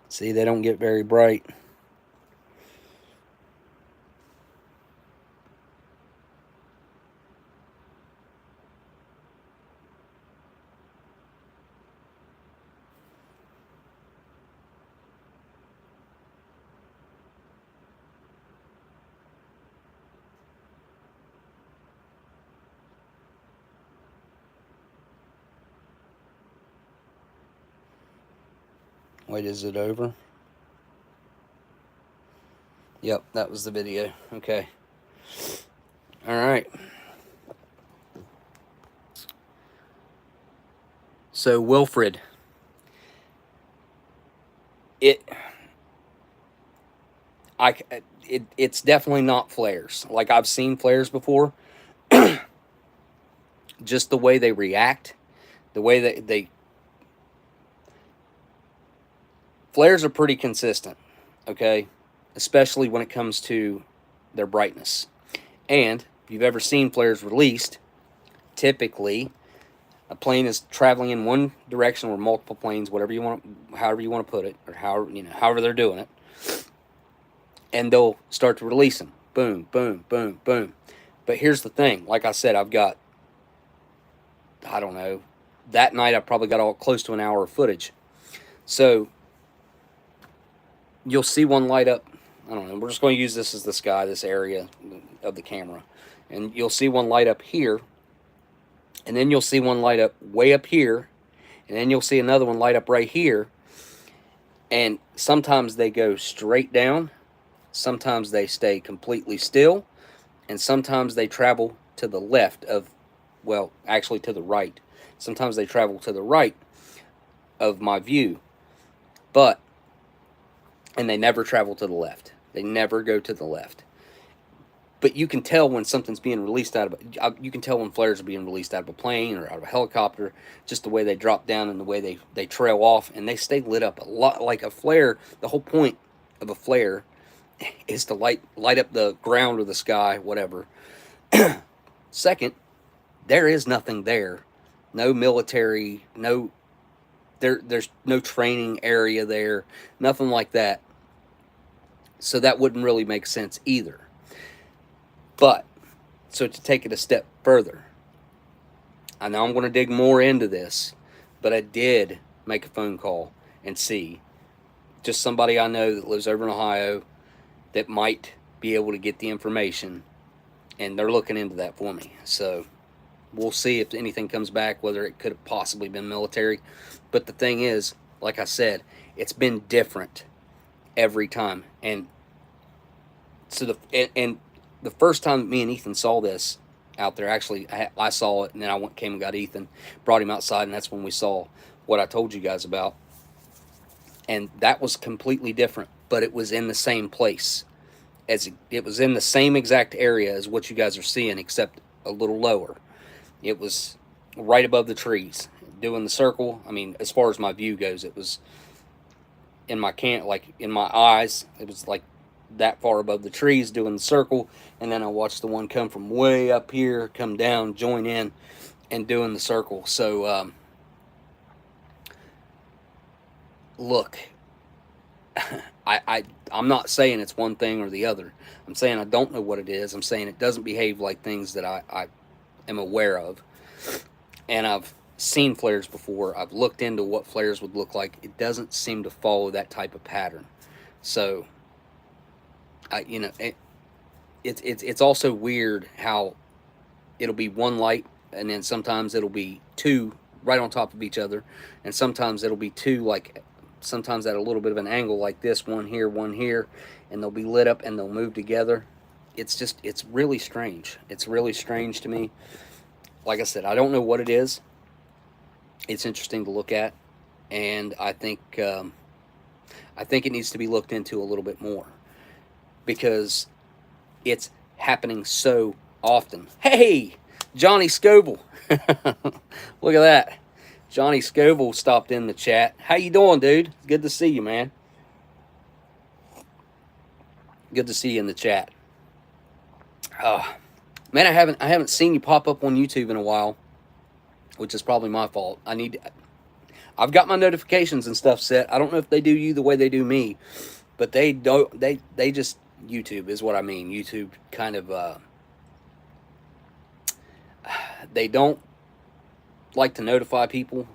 See, they don't get very bright. Wait, is it over? Yep, that was the video. Okay. All right. So, Wilfred. It's definitely not flares. Like, I've seen flares before. Just the way they react. The way that they... Flares are pretty consistent, okay? Especially when it comes to their brightness. And if you've ever seen flares released, typically a plane is traveling in one direction or multiple planes, whatever you want, however you want to put it, or however they're doing it, and they'll start to release them. Boom, boom, boom, boom. But here's the thing. Like I said, I've got, I don't know, that night I probably got all close to an hour of footage. So you'll see one light up. I don't know. We're just going to use this as the sky, this area of the camera. And you'll see one light up here. And then you'll see one light up way up here. And then you'll see another one light up right here. And sometimes they go straight down. Sometimes they stay completely still. And sometimes they travel to the left of, well, actually to the right. Sometimes they travel to the right of my view. And they never travel to the left. They never go to the left. But you can tell when something's being released out of... You can tell when flares are being released out of a plane or out of a helicopter. Just the way they drop down and the way they trail off. And they stay lit up a lot. Like a flare, the whole point of a flare is to light up the ground or the sky, whatever. Second, there is nothing there. No military, there's no training area there, nothing like that. So that wouldn't really make sense either. But, so to take it a step further, I know I'm going to dig more into this, but I did make a phone call and see just somebody I know that lives over in Ohio that might be able to get the information, and they're looking into that for me. So we'll see if anything comes back, whether it could have possibly been military. But the thing is, like I said, it's been different every time. And so the first time me and Ethan saw this out there, actually I saw it, and then I came and got Ethan, brought him outside, and that's when we saw what I told you guys about. And that was completely different, but it was in the same place. It was in the same exact area as what you guys are seeing, except a little lower. It was right above the trees, doing the circle. I mean, as far as my view goes, it was in my in my eyes. It was like that far above the trees, doing the circle. And then I watched the one come from way up here, come down, join in, and doing the circle. So, look, I'm not saying it's one thing or the other. I'm saying I don't know what it is. I'm saying it doesn't behave like things that I am aware of. And I've seen flares before. I've looked into what flares would look like. It doesn't seem to follow that type of pattern. So, it's also weird how it'll be one light, and then sometimes it'll be two right on top of each other, and sometimes it'll be two, like sometimes at a little bit of an angle like this, one here, and they'll be lit up and they'll move together. It's really strange. It's really strange to me. Like I said, I don't know what it is. It's interesting to look at, and I think it needs to be looked into a little bit more, because it's happening so often. Hey, Johnny Scoble. Look at that. Johnny Scoble stopped in the chat. How you doing, dude? Good to see you, man. Good to see you in the chat. Man, I haven't seen you pop up on YouTube in a while, which is probably my fault. I've got my notifications and stuff set. I don't know if they do you the way they do me, but they just, YouTube is what I mean. YouTube kind of, they don't like to notify people,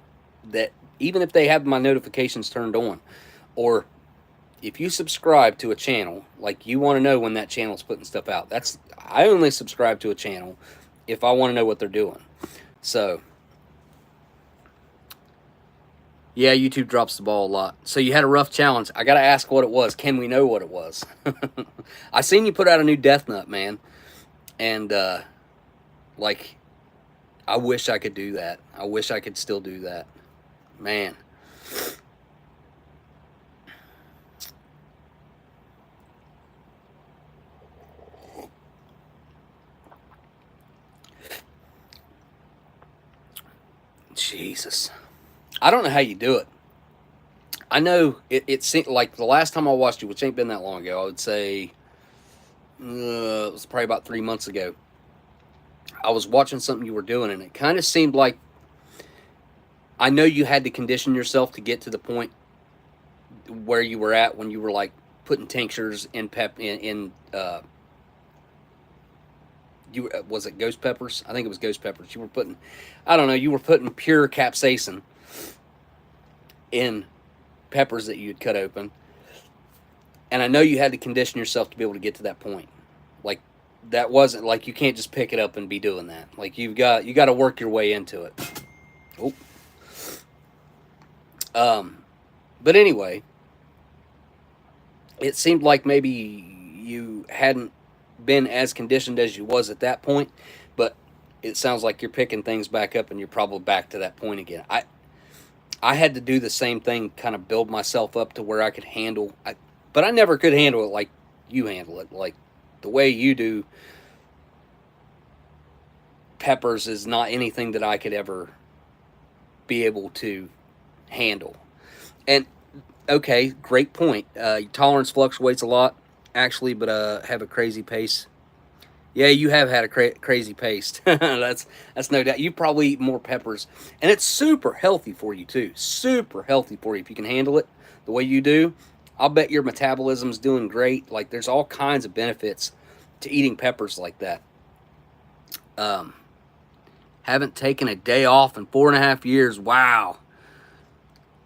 that even if they have my notifications turned on, or if you subscribe to a channel, like you want to know when that channel's putting stuff out. I only subscribe to a channel if I want to know what they're doing. So, yeah, YouTube drops the ball a lot. So you had a rough challenge. I got to ask what it was. Can we know what it was? I seen you put out a new Death Nut, man. And, like, I wish I could do that. I wish I could still do that. Man. Jesus. I don't know how you do it. I know it seemed like the last time I watched you, which ain't been that long ago, I would say it was probably about 3 months ago. I was watching something you were doing, and it kind of seemed like, I know you had to condition yourself to get to the point where you were at when you were like putting tinctures in was it ghost peppers? I think it was ghost peppers. You were putting, I don't know, you were putting pure capsaicin in peppers that you had cut open. And I know you had to condition yourself to be able to get to that point. Like, that wasn't like, you can't just pick it up and be doing that. Like, you got to work your way into it. But anyway, it seemed like maybe you hadn't been as conditioned as you was at that point, but it sounds like you're picking things back up and you're probably back to that point again. I had to do the same thing, kind of build myself up to where I could handle, but I never could handle it like you handle it. Like, the way you do peppers is not anything that I could ever be able to handle. And okay, great point. Your tolerance fluctuates a lot, actually, but have a crazy pace. Yeah, you have had a crazy pace. That's no doubt. You probably eat more peppers, and it's super healthy for you too. Super healthy for you if you can handle it the way you do. I'll bet your metabolism's doing great. Like, there's all kinds of benefits to eating peppers like that. Haven't taken a day off in 4.5 years. Wow.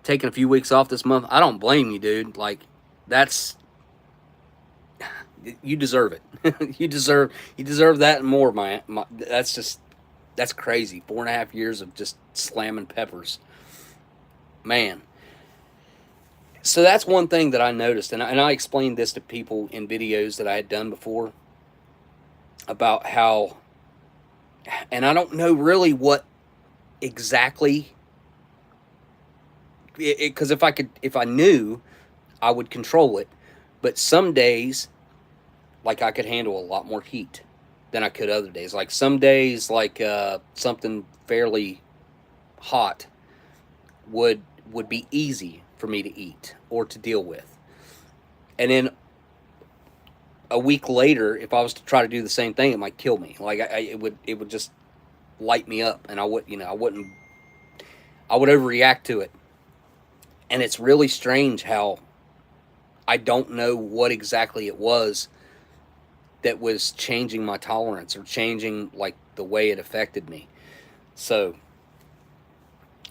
Taking a few weeks off this month. I don't blame you, dude. Like, you deserve it. you deserve that and more, man. That's crazy. 4.5 years of just slamming peppers, man. So that's one thing that I noticed, and I explained this to people in videos that I had done before about how, and I don't know really what exactly, because if I knew, I would control it. But some days, like, I could handle a lot more heat than I could other days. Like, some days, like something fairly hot would be easy for me to eat or to deal with. And then a week later, if I was to try to do the same thing, it might kill me. Like, it would just light me up, and I would overreact to it. And it's really strange how I don't know what exactly it was that was changing my tolerance or changing like the way it affected me. So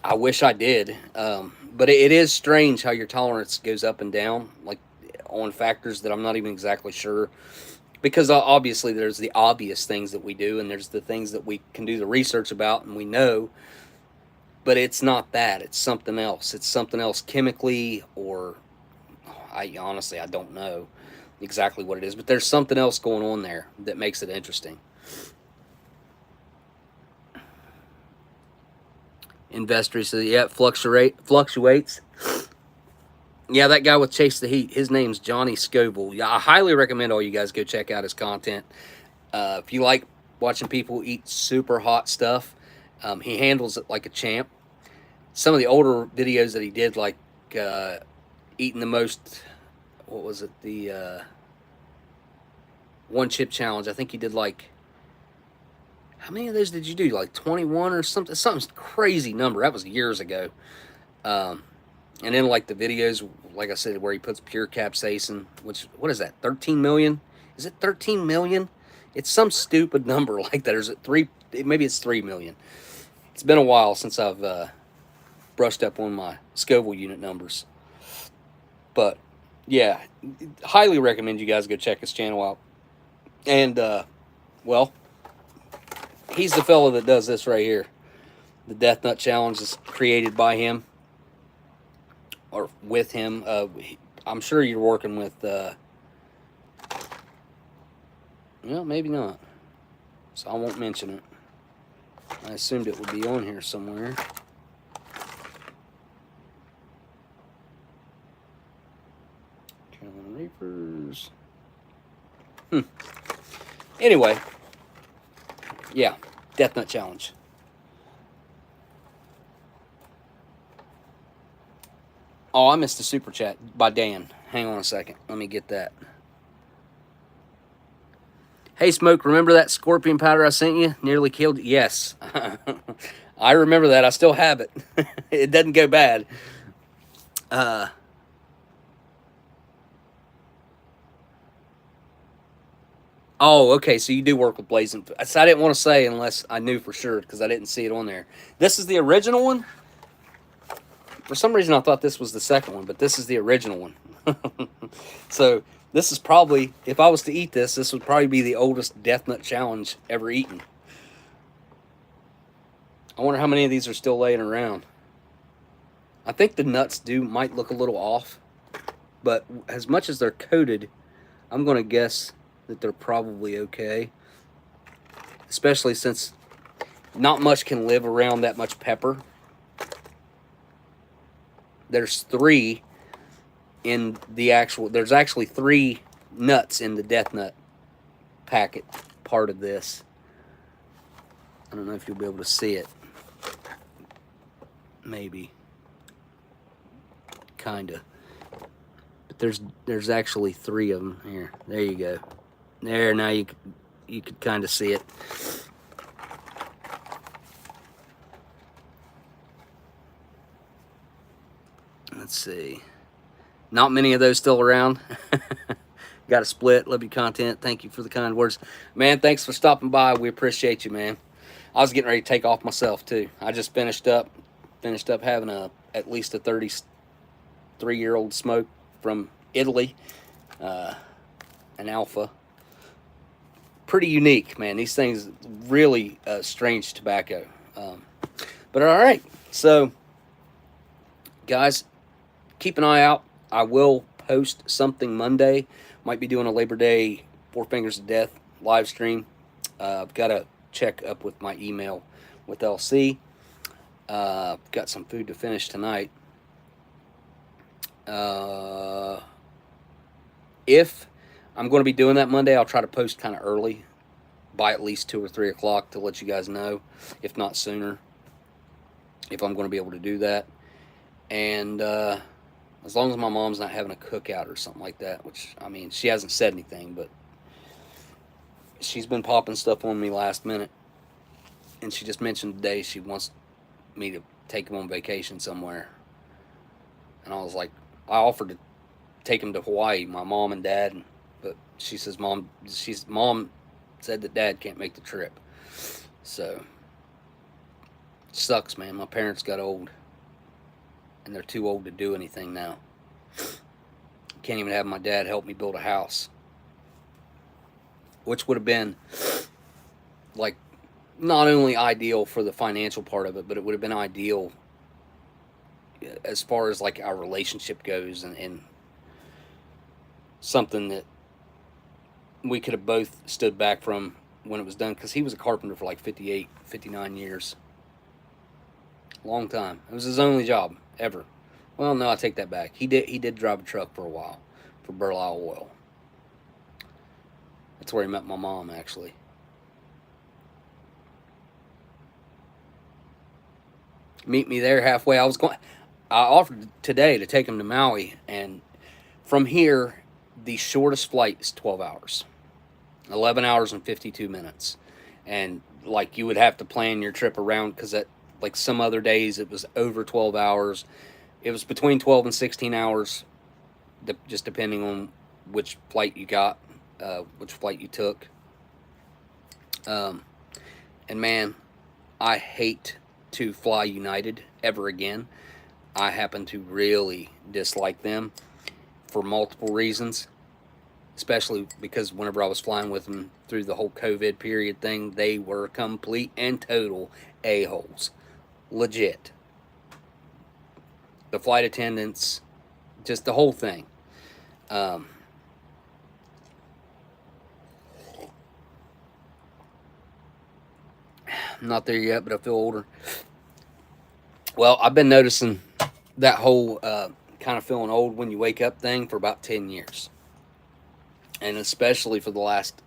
I wish I did. But it is strange how your tolerance goes up and down, like on factors that I'm not even exactly sure. Because obviously there's the obvious things that we do, and there's the things that we can do the research about and we know. But it's not that. It's something else. It's something else chemically, or I honestly I don't know exactly what it is. But there's something else going on there that makes it interesting. Investor says, yeah, fluctuates. Yeah, that guy with Chase the Heat, his name's Johnny Scoville. Yeah, I highly recommend all you guys go check out his content. If you like watching people eat super hot stuff, he handles it like a champ. Some of the older videos that he did, like eating the most, what was it, the one chip challenge. I think he did like, how many of those did you do? Like 21 or something? Some crazy number. That was years ago. And then like the videos, like I said, where he puts pure capsaicin, which, what is that, 13 million? Is it 13 million? It's some stupid number like that. Or is it 3? Maybe it's 3 million. It's been a while since I've brushed up on my Scoville unit numbers. But yeah, highly recommend you guys go check his channel out. And well, he's the fellow that does this right here. The Death Nut Challenge is created by him, or with him. I'm sure you're working with, well, maybe not. So I won't mention it. I assumed it would be on here somewhere. Carolina Reapers. Anyway, yeah, Death Nut Challenge. Oh, I missed a super chat by Dan. Hang on a second. Let me get that. Hey, Smoke, remember that scorpion powder I sent you? Nearly killed you? Yes. I remember that. I still have it. It doesn't go bad. Oh, okay, so you do work with Blazing. So I didn't want to say unless I knew for sure, because I didn't see it on there. This is the original one? For some reason, I thought this was the second one, but this is the original one. So this is probably, if I was to eat this, this would probably be the oldest Death Nut Challenge ever eaten. I wonder how many of these are still laying around. I think the nuts might look a little off, but as much as they're coated, I'm going to guess that they're probably okay. Especially since not much can live around that much pepper. There's 3 in the actual, there's actually 3 nuts in the Death Nut packet part of this. I don't know if you'll be able to see it. Maybe. Kinda. But there's actually 3 of them here. There you go. There, now you could kind of see it. Let's see. Not many of those still around. Got a split. Love your content. Thank you for the kind words. Man, thanks for stopping by. We appreciate you, man. I was getting ready to take off myself, too. I just finished up having at least a 33-year-old smoke from Italy. An alpha. Pretty unique, man. These things really strange tobacco. But all right. So, guys, keep an eye out. I will post something Monday. Might be doing a Labor Day 4 Fingers of Death live stream. I've got to check up with my email with LC. Got some food to finish tonight. If I'm going to be doing that Monday, I'll try to post kind of early, by at least 2 or 3 o'clock, to let you guys know, if not sooner, if I'm going to be able to do that. And as long as my mom's not having a cookout or something like that, which, I mean, she hasn't said anything, but she's been popping stuff on me last minute. And she just mentioned today she wants me to take him on vacation somewhere. And I was like, I offered to take him to Hawaii, my mom and dad. But she says mom said that dad can't make the trip. So sucks, man. My parents got old, and they're too old to do anything now. Can't even have my dad help me build a house, which would have been like not only ideal for the financial part of it, but it would have been ideal as far as like our relationship goes, and something that we could have both stood back from when it was done, because he was a carpenter for like 58, 59 years. Long time. It was his only job ever. Well, no, I take that back. He did drive a truck for a while for BTemple Oil. That's where he met my mom, actually. Meet me there halfway. I offered today to take him to Maui, and from here, the shortest flight is 12 hours. 11 hours and 52 minutes. And like, you would have to plan your trip around, because at like some other days it was over 12 hours. It was between 12 and 16 hours, just depending on which flight you got, which flight you took. And man, I hate to fly United ever again. I happen to really dislike them for multiple reasons, especially because whenever I was flying with them through the whole COVID period thing, they were complete and total a-holes. Legit. The flight attendants, just the whole thing. I'm not there yet, but I feel older. Well, I've been noticing that whole kind of feeling old when you wake up thing for about 10 years. And especially for the last,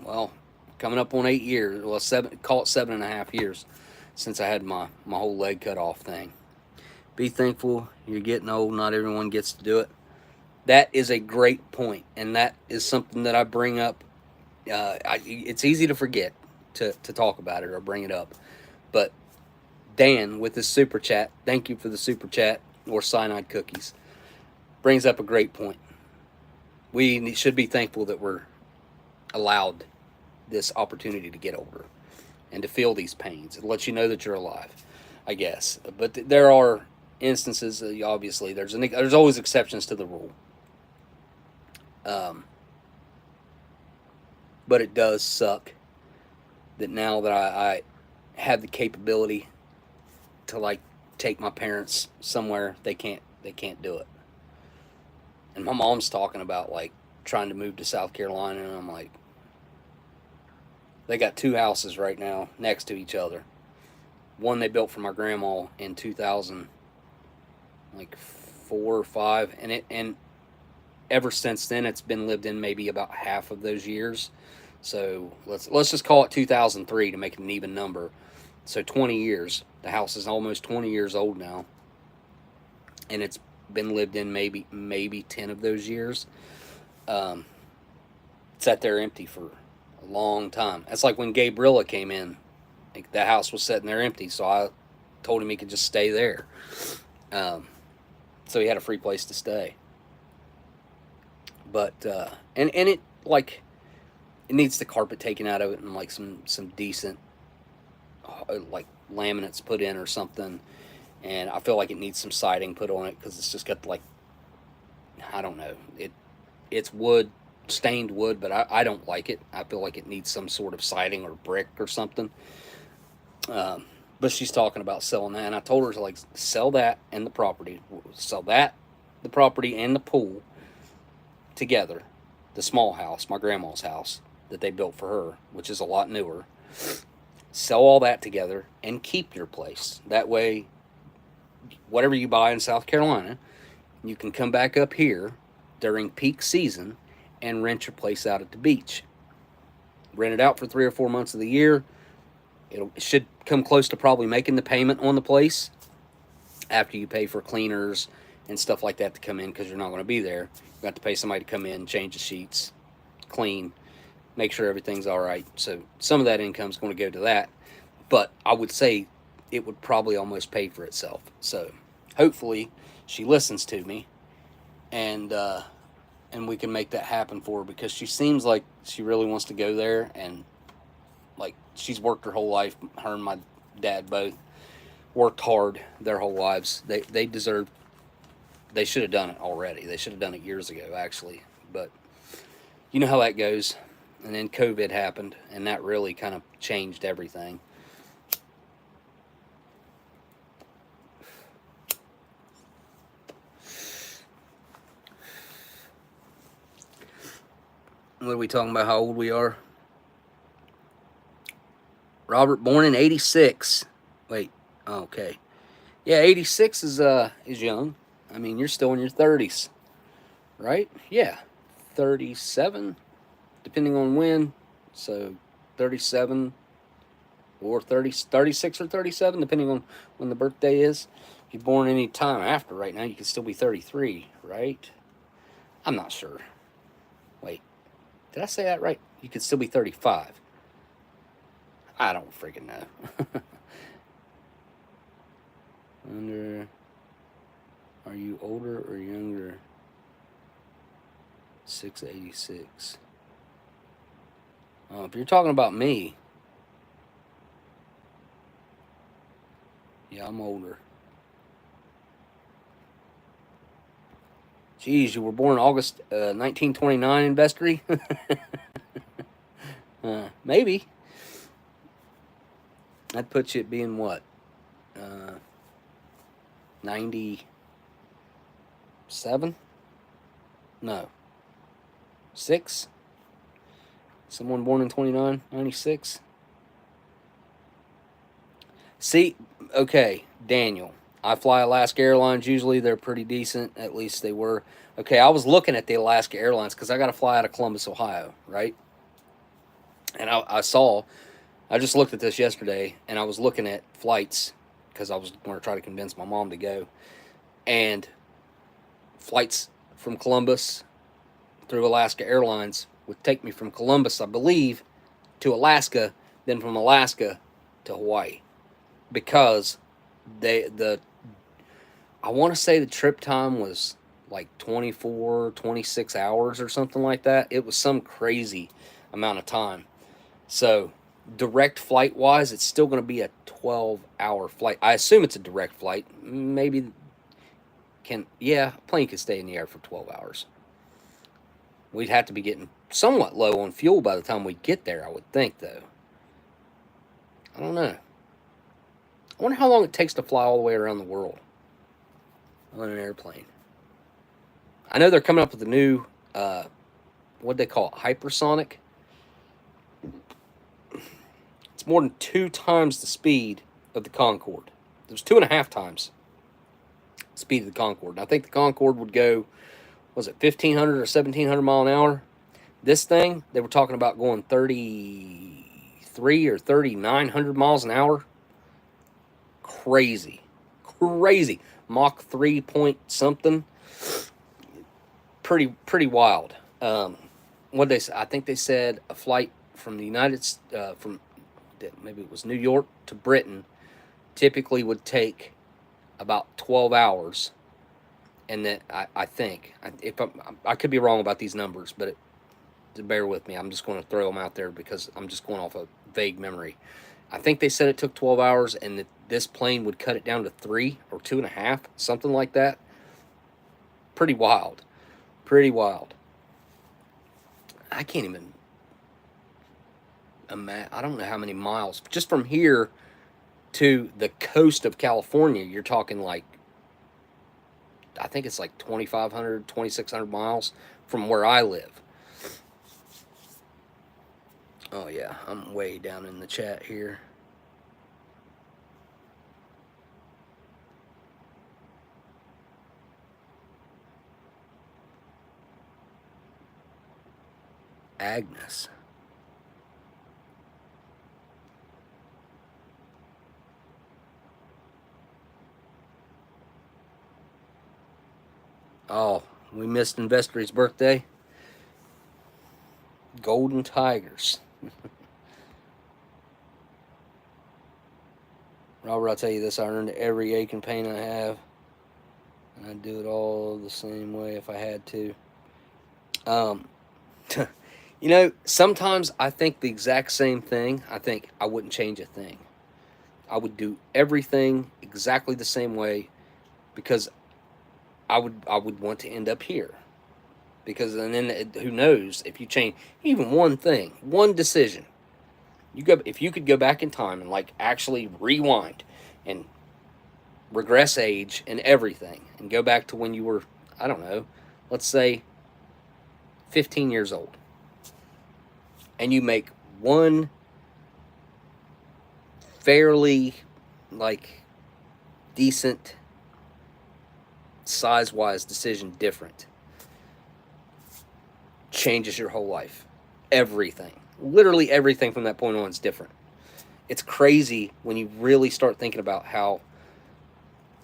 well, coming up on 8 years, well, call it 7.5 years since I had my whole leg cut off thing. Be thankful you're getting old. Not everyone gets to do it. That is a great point, and that is something that I bring up. It's easy to forget to talk about it or bring it up. But Dan, with his super chat, thank you for the super chat, or cyanide cookies, brings up a great point. We should be thankful that we're allowed this opportunity to get older and to feel these pains. It lets you know that you're alive, I guess. But there are instances, obviously, there's always exceptions to the rule. But it does suck that now that I have the capability to like take my parents somewhere, they can't do it. And my mom's talking about like trying to move to South Carolina, and I'm like, they got 2 houses right now next to each other. One they built for my grandma in 2004 or 5, and ever since then it's been lived in maybe about half of those years. So let's just call it 2003 to make it an even number. So 20 years. The house is almost 20 years old now, and it's been lived in maybe 10 of those years. Sat there empty for a long time. That's like when gabeRILLA came in. Like, the house was sitting there empty, so I told him he could just stay there. So he had a free place to stay. But and it, like, it needs the carpet taken out of it and like some decent like laminates put in or something. And I feel like it needs some siding put on it, because it's just got, like, I don't know, it's wood, stained wood, but I don't like it. I feel like it needs some sort of siding or brick or something. But she's talking about selling that, and I told her to like sell that and the property, the property and the pool together, the small house, my grandma's house that they built for her, which is a lot newer. Sell all that together and keep your place. That way, whatever you buy in South Carolina, you can come back up here during peak season and rent your place out at the beach. Rent it out for 3 or 4 months of the year. It should come close to probably making the payment on the place after you pay for cleaners and stuff like that to come in, because you're not going to be there. You have to pay somebody to come in, change the sheets, clean, make sure everything's all right. So some of that income is going to go to that. But I would say it would probably almost pay for itself. So hopefully she listens to me and we can make that happen for her, because she seems like she really wants to go there, and like she's worked her whole life. Her and my dad both worked hard their whole lives. They deserve. They should have done it already. They should have done it years ago, actually. But you know how that goes. And then COVID happened, and that really kind of changed everything. What are we talking about? How old we are? Robert, born in '86. Wait, okay. Yeah, '86 is young. I mean, you're still in your 30s, right? Yeah, 37, depending on when. So 37 or 36 or 37, depending on when the birthday is. If you're born any time after right now, you can still be 33, right? I'm not sure. Wait, did I say that right? You could still be 35. I don't freaking know. Under, are you older or younger? 686. If you're talking about me, yeah, I'm older. Geez, you were born August 1929 in Vestry? Maybe. That puts you at being what? 97? No. 6? Someone born in 29, 96? See, okay, Daniel. I fly Alaska Airlines usually. They're pretty decent. At least they were. Okay, I was looking at the Alaska Airlines because I got to fly out of Columbus, Ohio, right? And I just looked at this yesterday, and I was looking at flights because I was going to try to convince my mom to go. And flights from Columbus through Alaska Airlines would take me from Columbus, I believe, to Alaska, then from Alaska to Hawaii. Because I want to say the trip time was like 24, 26 hours or something like that. It was some crazy amount of time. So, direct flight wise, it's still going to be a 12-hour flight. I assume it's a direct flight. Maybe a plane could stay in the air for 12 hours. We'd have to be getting somewhat low on fuel by the time we get there, I would think, though. I don't know. I wonder how long it takes to fly all the way around the world on an airplane. I know they're coming up with a new, what they call it, hypersonic. It's more than 2 times the speed of the Concorde. It was 2.5 times the speed of the Concorde. And I think the Concorde would go, was it 1,500 or 1,700 mile an hour? This thing, they were talking about going 33 or 3,900 miles an hour. Crazy. Mach 3 point something. Pretty wild. What they I think they said a flight from the from maybe it was New York to Britain typically would take about 12 hours. And that I think, if I could be wrong about these numbers, but bear with me. I'm just going to throw them out there because I'm just going off a vague memory. I think they said it took 12 hours, and that this plane would cut it down to 3 or 2.5, something like that. Pretty wild. I can't even imagine. I don't know how many miles. Just from here to the coast of California, you're talking like, I think it's like 2,500, 2,600 miles from where I live. Oh, yeah, I'm way down in the chat here. Agnes. Oh, we missed Investor's birthday. Golden Tigers. Robert, I'll tell you this, I earned every ache and pain I have. And I'd do it all the same way if I had to. You know, sometimes I think the exact same thing. I think I wouldn't change a thing. I would do everything exactly the same way because I would want to end up here. Because and then who knows if you change even one thing, one decision. If you could go back in time and like actually rewind and regress age and everything and go back to when you were, I don't know, let's say 15 years old, and you make one fairly like decent size-wise decision different, changes your whole life. Everything, literally everything from that point on is different. It's crazy when you really start thinking about how,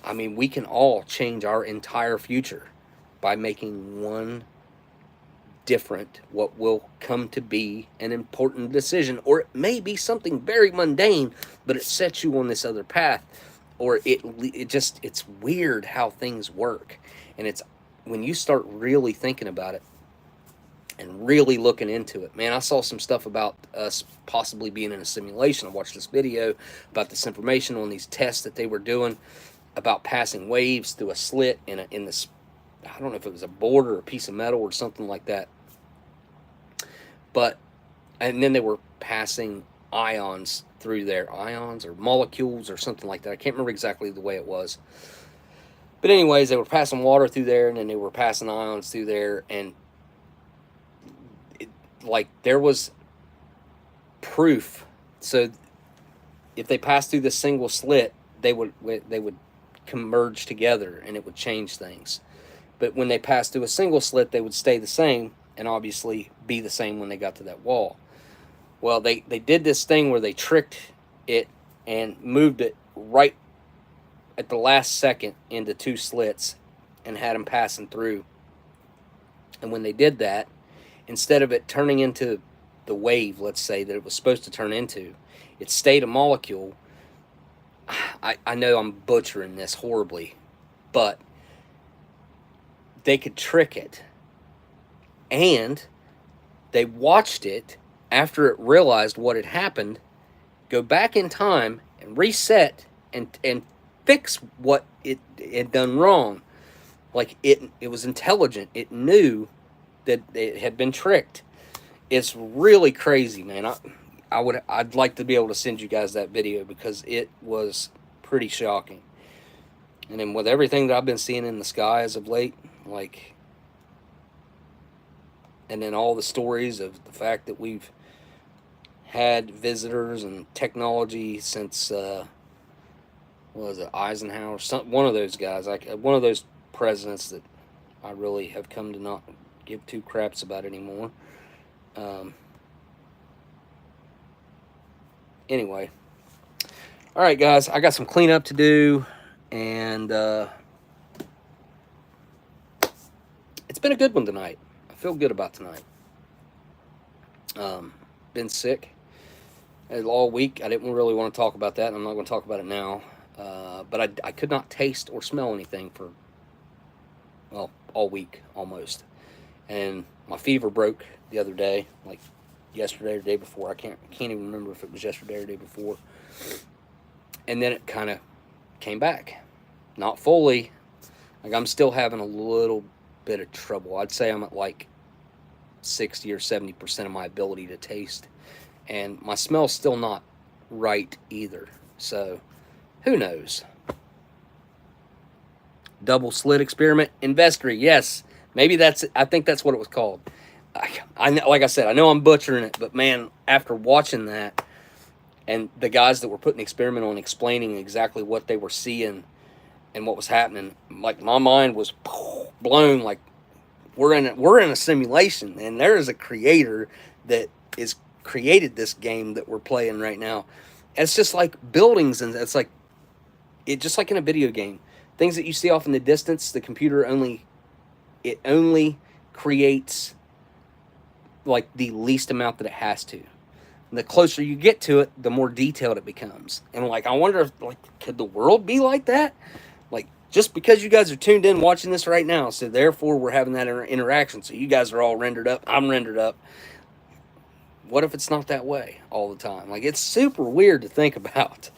I mean, we can all change our entire future by making one different, what will come to be an important decision. Or it may be something very mundane, but it sets you on this other path. Or it's weird how things work. And it's when you start really thinking about it and really looking into it. Man, I saw some stuff about us possibly being in a simulation. I watched this video about this information on these tests that they were doing about passing waves through a slit in this, I don't know if it was a board or a piece of metal or something like that. But, and then they were passing ions through there, ions or molecules or something like that. I can't remember exactly the way it was. But anyways, they were passing water through there, and then they were passing ions through there, and like there was proof. So if they passed through this single slit, they would converge together and it would change things. But when they passed through a single slit, they would stay the same and obviously be the same when they got to that wall. Well, they did this thing where they tricked it and moved it right at the last second into two slits and had them passing through. And when they did that, instead of it turning into the wave, let's say, that it was supposed to turn into, it stayed a molecule. I know I'm butchering this horribly, but they could trick it. And they watched it after it realized what had happened, go back in time and reset and fix what it had done wrong. Like it was intelligent. It knew that it had been tricked. It's really crazy, man. I'd like to be able to send you guys that video because it was pretty shocking. And then with everything that I've been seeing in the sky as of late, like, and then all the stories of the fact that we've had visitors and technology since what was it, Eisenhower, one of those guys, like one of those presidents that I really have come to not give two craps about anymore. Anyway, all right, guys, I got some cleanup to do, and it's been a good one tonight. I feel good about tonight. Been sick all week. I didn't really want to talk about that, and I'm not going to talk about it now. But I could not taste or smell anything for, well, all week almost. And my fever broke the other day, like yesterday or the day before. I can't even remember if it was yesterday or the day before. And then it kind of came back. Not fully. Like, I'm still having a little bit of trouble. I'd say I'm at like 60 or 70% of my ability to taste. And my smell's still not right either. So, who knows? Double slit experiment. Investory, yes. Maybe I think that's what it was called. I know, like I said, I know I'm butchering it, but man, after watching that, and the guys that were putting the experiment on explaining exactly what they were seeing and what was happening, like my mind was blown. Like we're in a simulation, and there is a creator that is created this game that we're playing right now. And it's just like buildings, and it's like just like in a video game, things that you see off in the distance. The computer only creates like the least amount that it has to. And the closer you get to it, the more detailed it becomes. And like, I wonder if, like, could the world be like that? Like, just because you guys are tuned in watching this right now, so therefore we're having that interaction. So you guys are all rendered up. I'm rendered up. What if it's not that way all the time? Like, it's super weird to think about.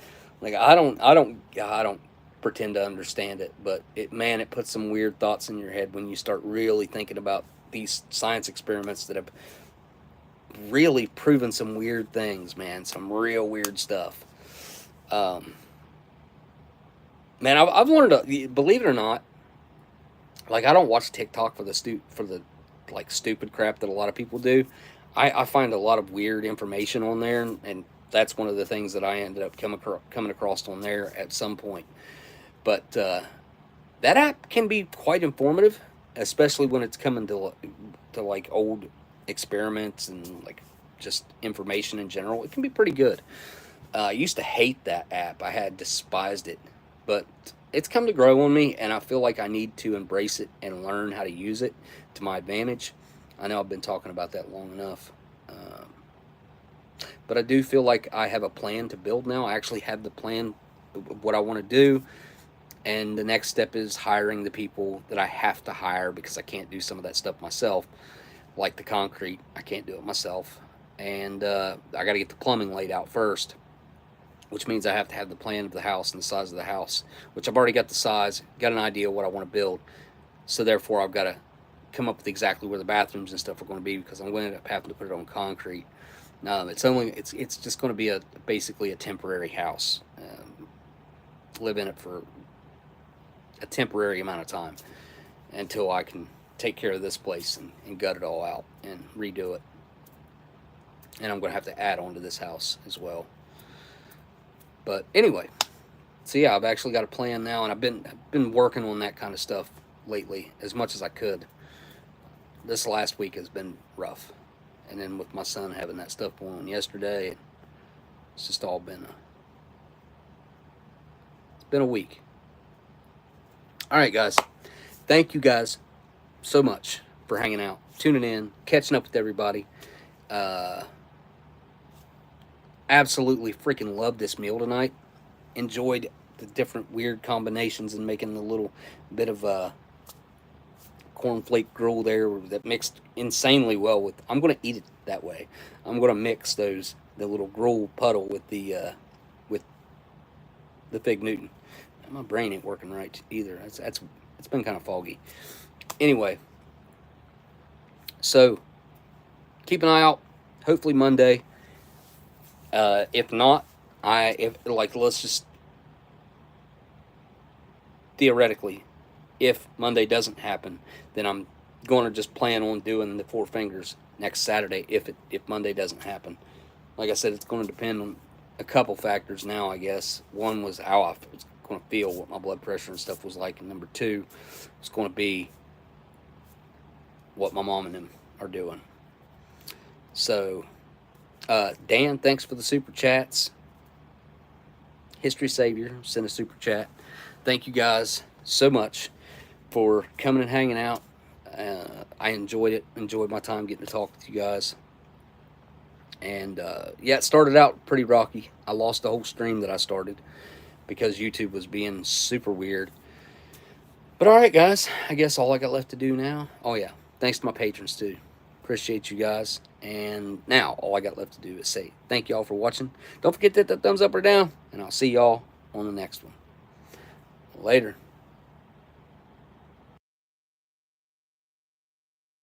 Like, I don't pretend to understand it, but it puts some weird thoughts in your head when you start really thinking about these science experiments that have really proven some weird things, man. Some real weird stuff. Man, I've learned to, believe it or not, like, I don't watch TikTok for the like stupid crap that a lot of people do. I find a lot of weird information on there, and that's one of the things that I ended up coming across on there at some point. But that app can be quite informative, especially when it's coming to like old experiments and like just information in general. It can be pretty good. I used to hate that app. I had despised it, but it's come to grow on me, and I feel like I need to embrace it and learn how to use it to my advantage. I know I've been talking about that long enough, but I do feel like I have a plan to build now. I actually have the plan of what I want to do, and the next step is hiring the people that I have to hire, because I can't do some of that stuff myself, like the concrete. I can't do it myself, and I got to get the plumbing laid out first, which means I have to have the plan of the house and the size of the house, which I've already got the size, got an idea of what I want to build. So therefore, I've got to come up with exactly where the bathrooms and stuff are going to be, because I'm going to end up having to put it on concrete. It's just going to be basically a temporary house. Live in it for a temporary amount of time until I can take care of this place and gut it all out and redo it. And I'm going to have to add on to this house as well. But anyway, so yeah, I've actually got a plan now, and I've been working on that kind of stuff lately as much as I could. This last week has been rough, and then with my son having that stuff going on yesterday, it's just all been a week. All right, guys, thank you guys so much for hanging out, tuning in, catching up with everybody. Absolutely freaking loved this meal tonight. Enjoyed the different weird combinations and making a little bit of cornflake gruel there that mixed insanely well with. I'm going to eat it that way. I'm going to mix the little gruel puddle with the Fig Newton. My brain ain't working right either. It's been kind of foggy. Anyway, so keep an eye out. Hopefully Monday. If not, let's just theoretically, if Monday doesn't happen, then I'm going to just plan on doing the Four Fingers next Saturday. If Monday doesn't happen, like I said, it's going to depend on a couple factors now, I guess. One was how I was going to feel, what my blood pressure and stuff was like, and number two was going to be what my mom and them are doing. So, Dan, thanks for the super chats. History Savior sent a super chat. Thank you guys so much for coming and hanging out. I enjoyed it. Enjoyed my time getting to talk with you guys. And yeah, it started out pretty rocky. I lost the whole stream that I started because YouTube was being super weird. But all right, guys, I guess all I got left to do now. Oh yeah, thanks to my patrons too. Appreciate you guys. And now all I got left to do is say thank y'all for watching. Don't forget to hit that thumbs up or down, and I'll see y'all on the next one. Later.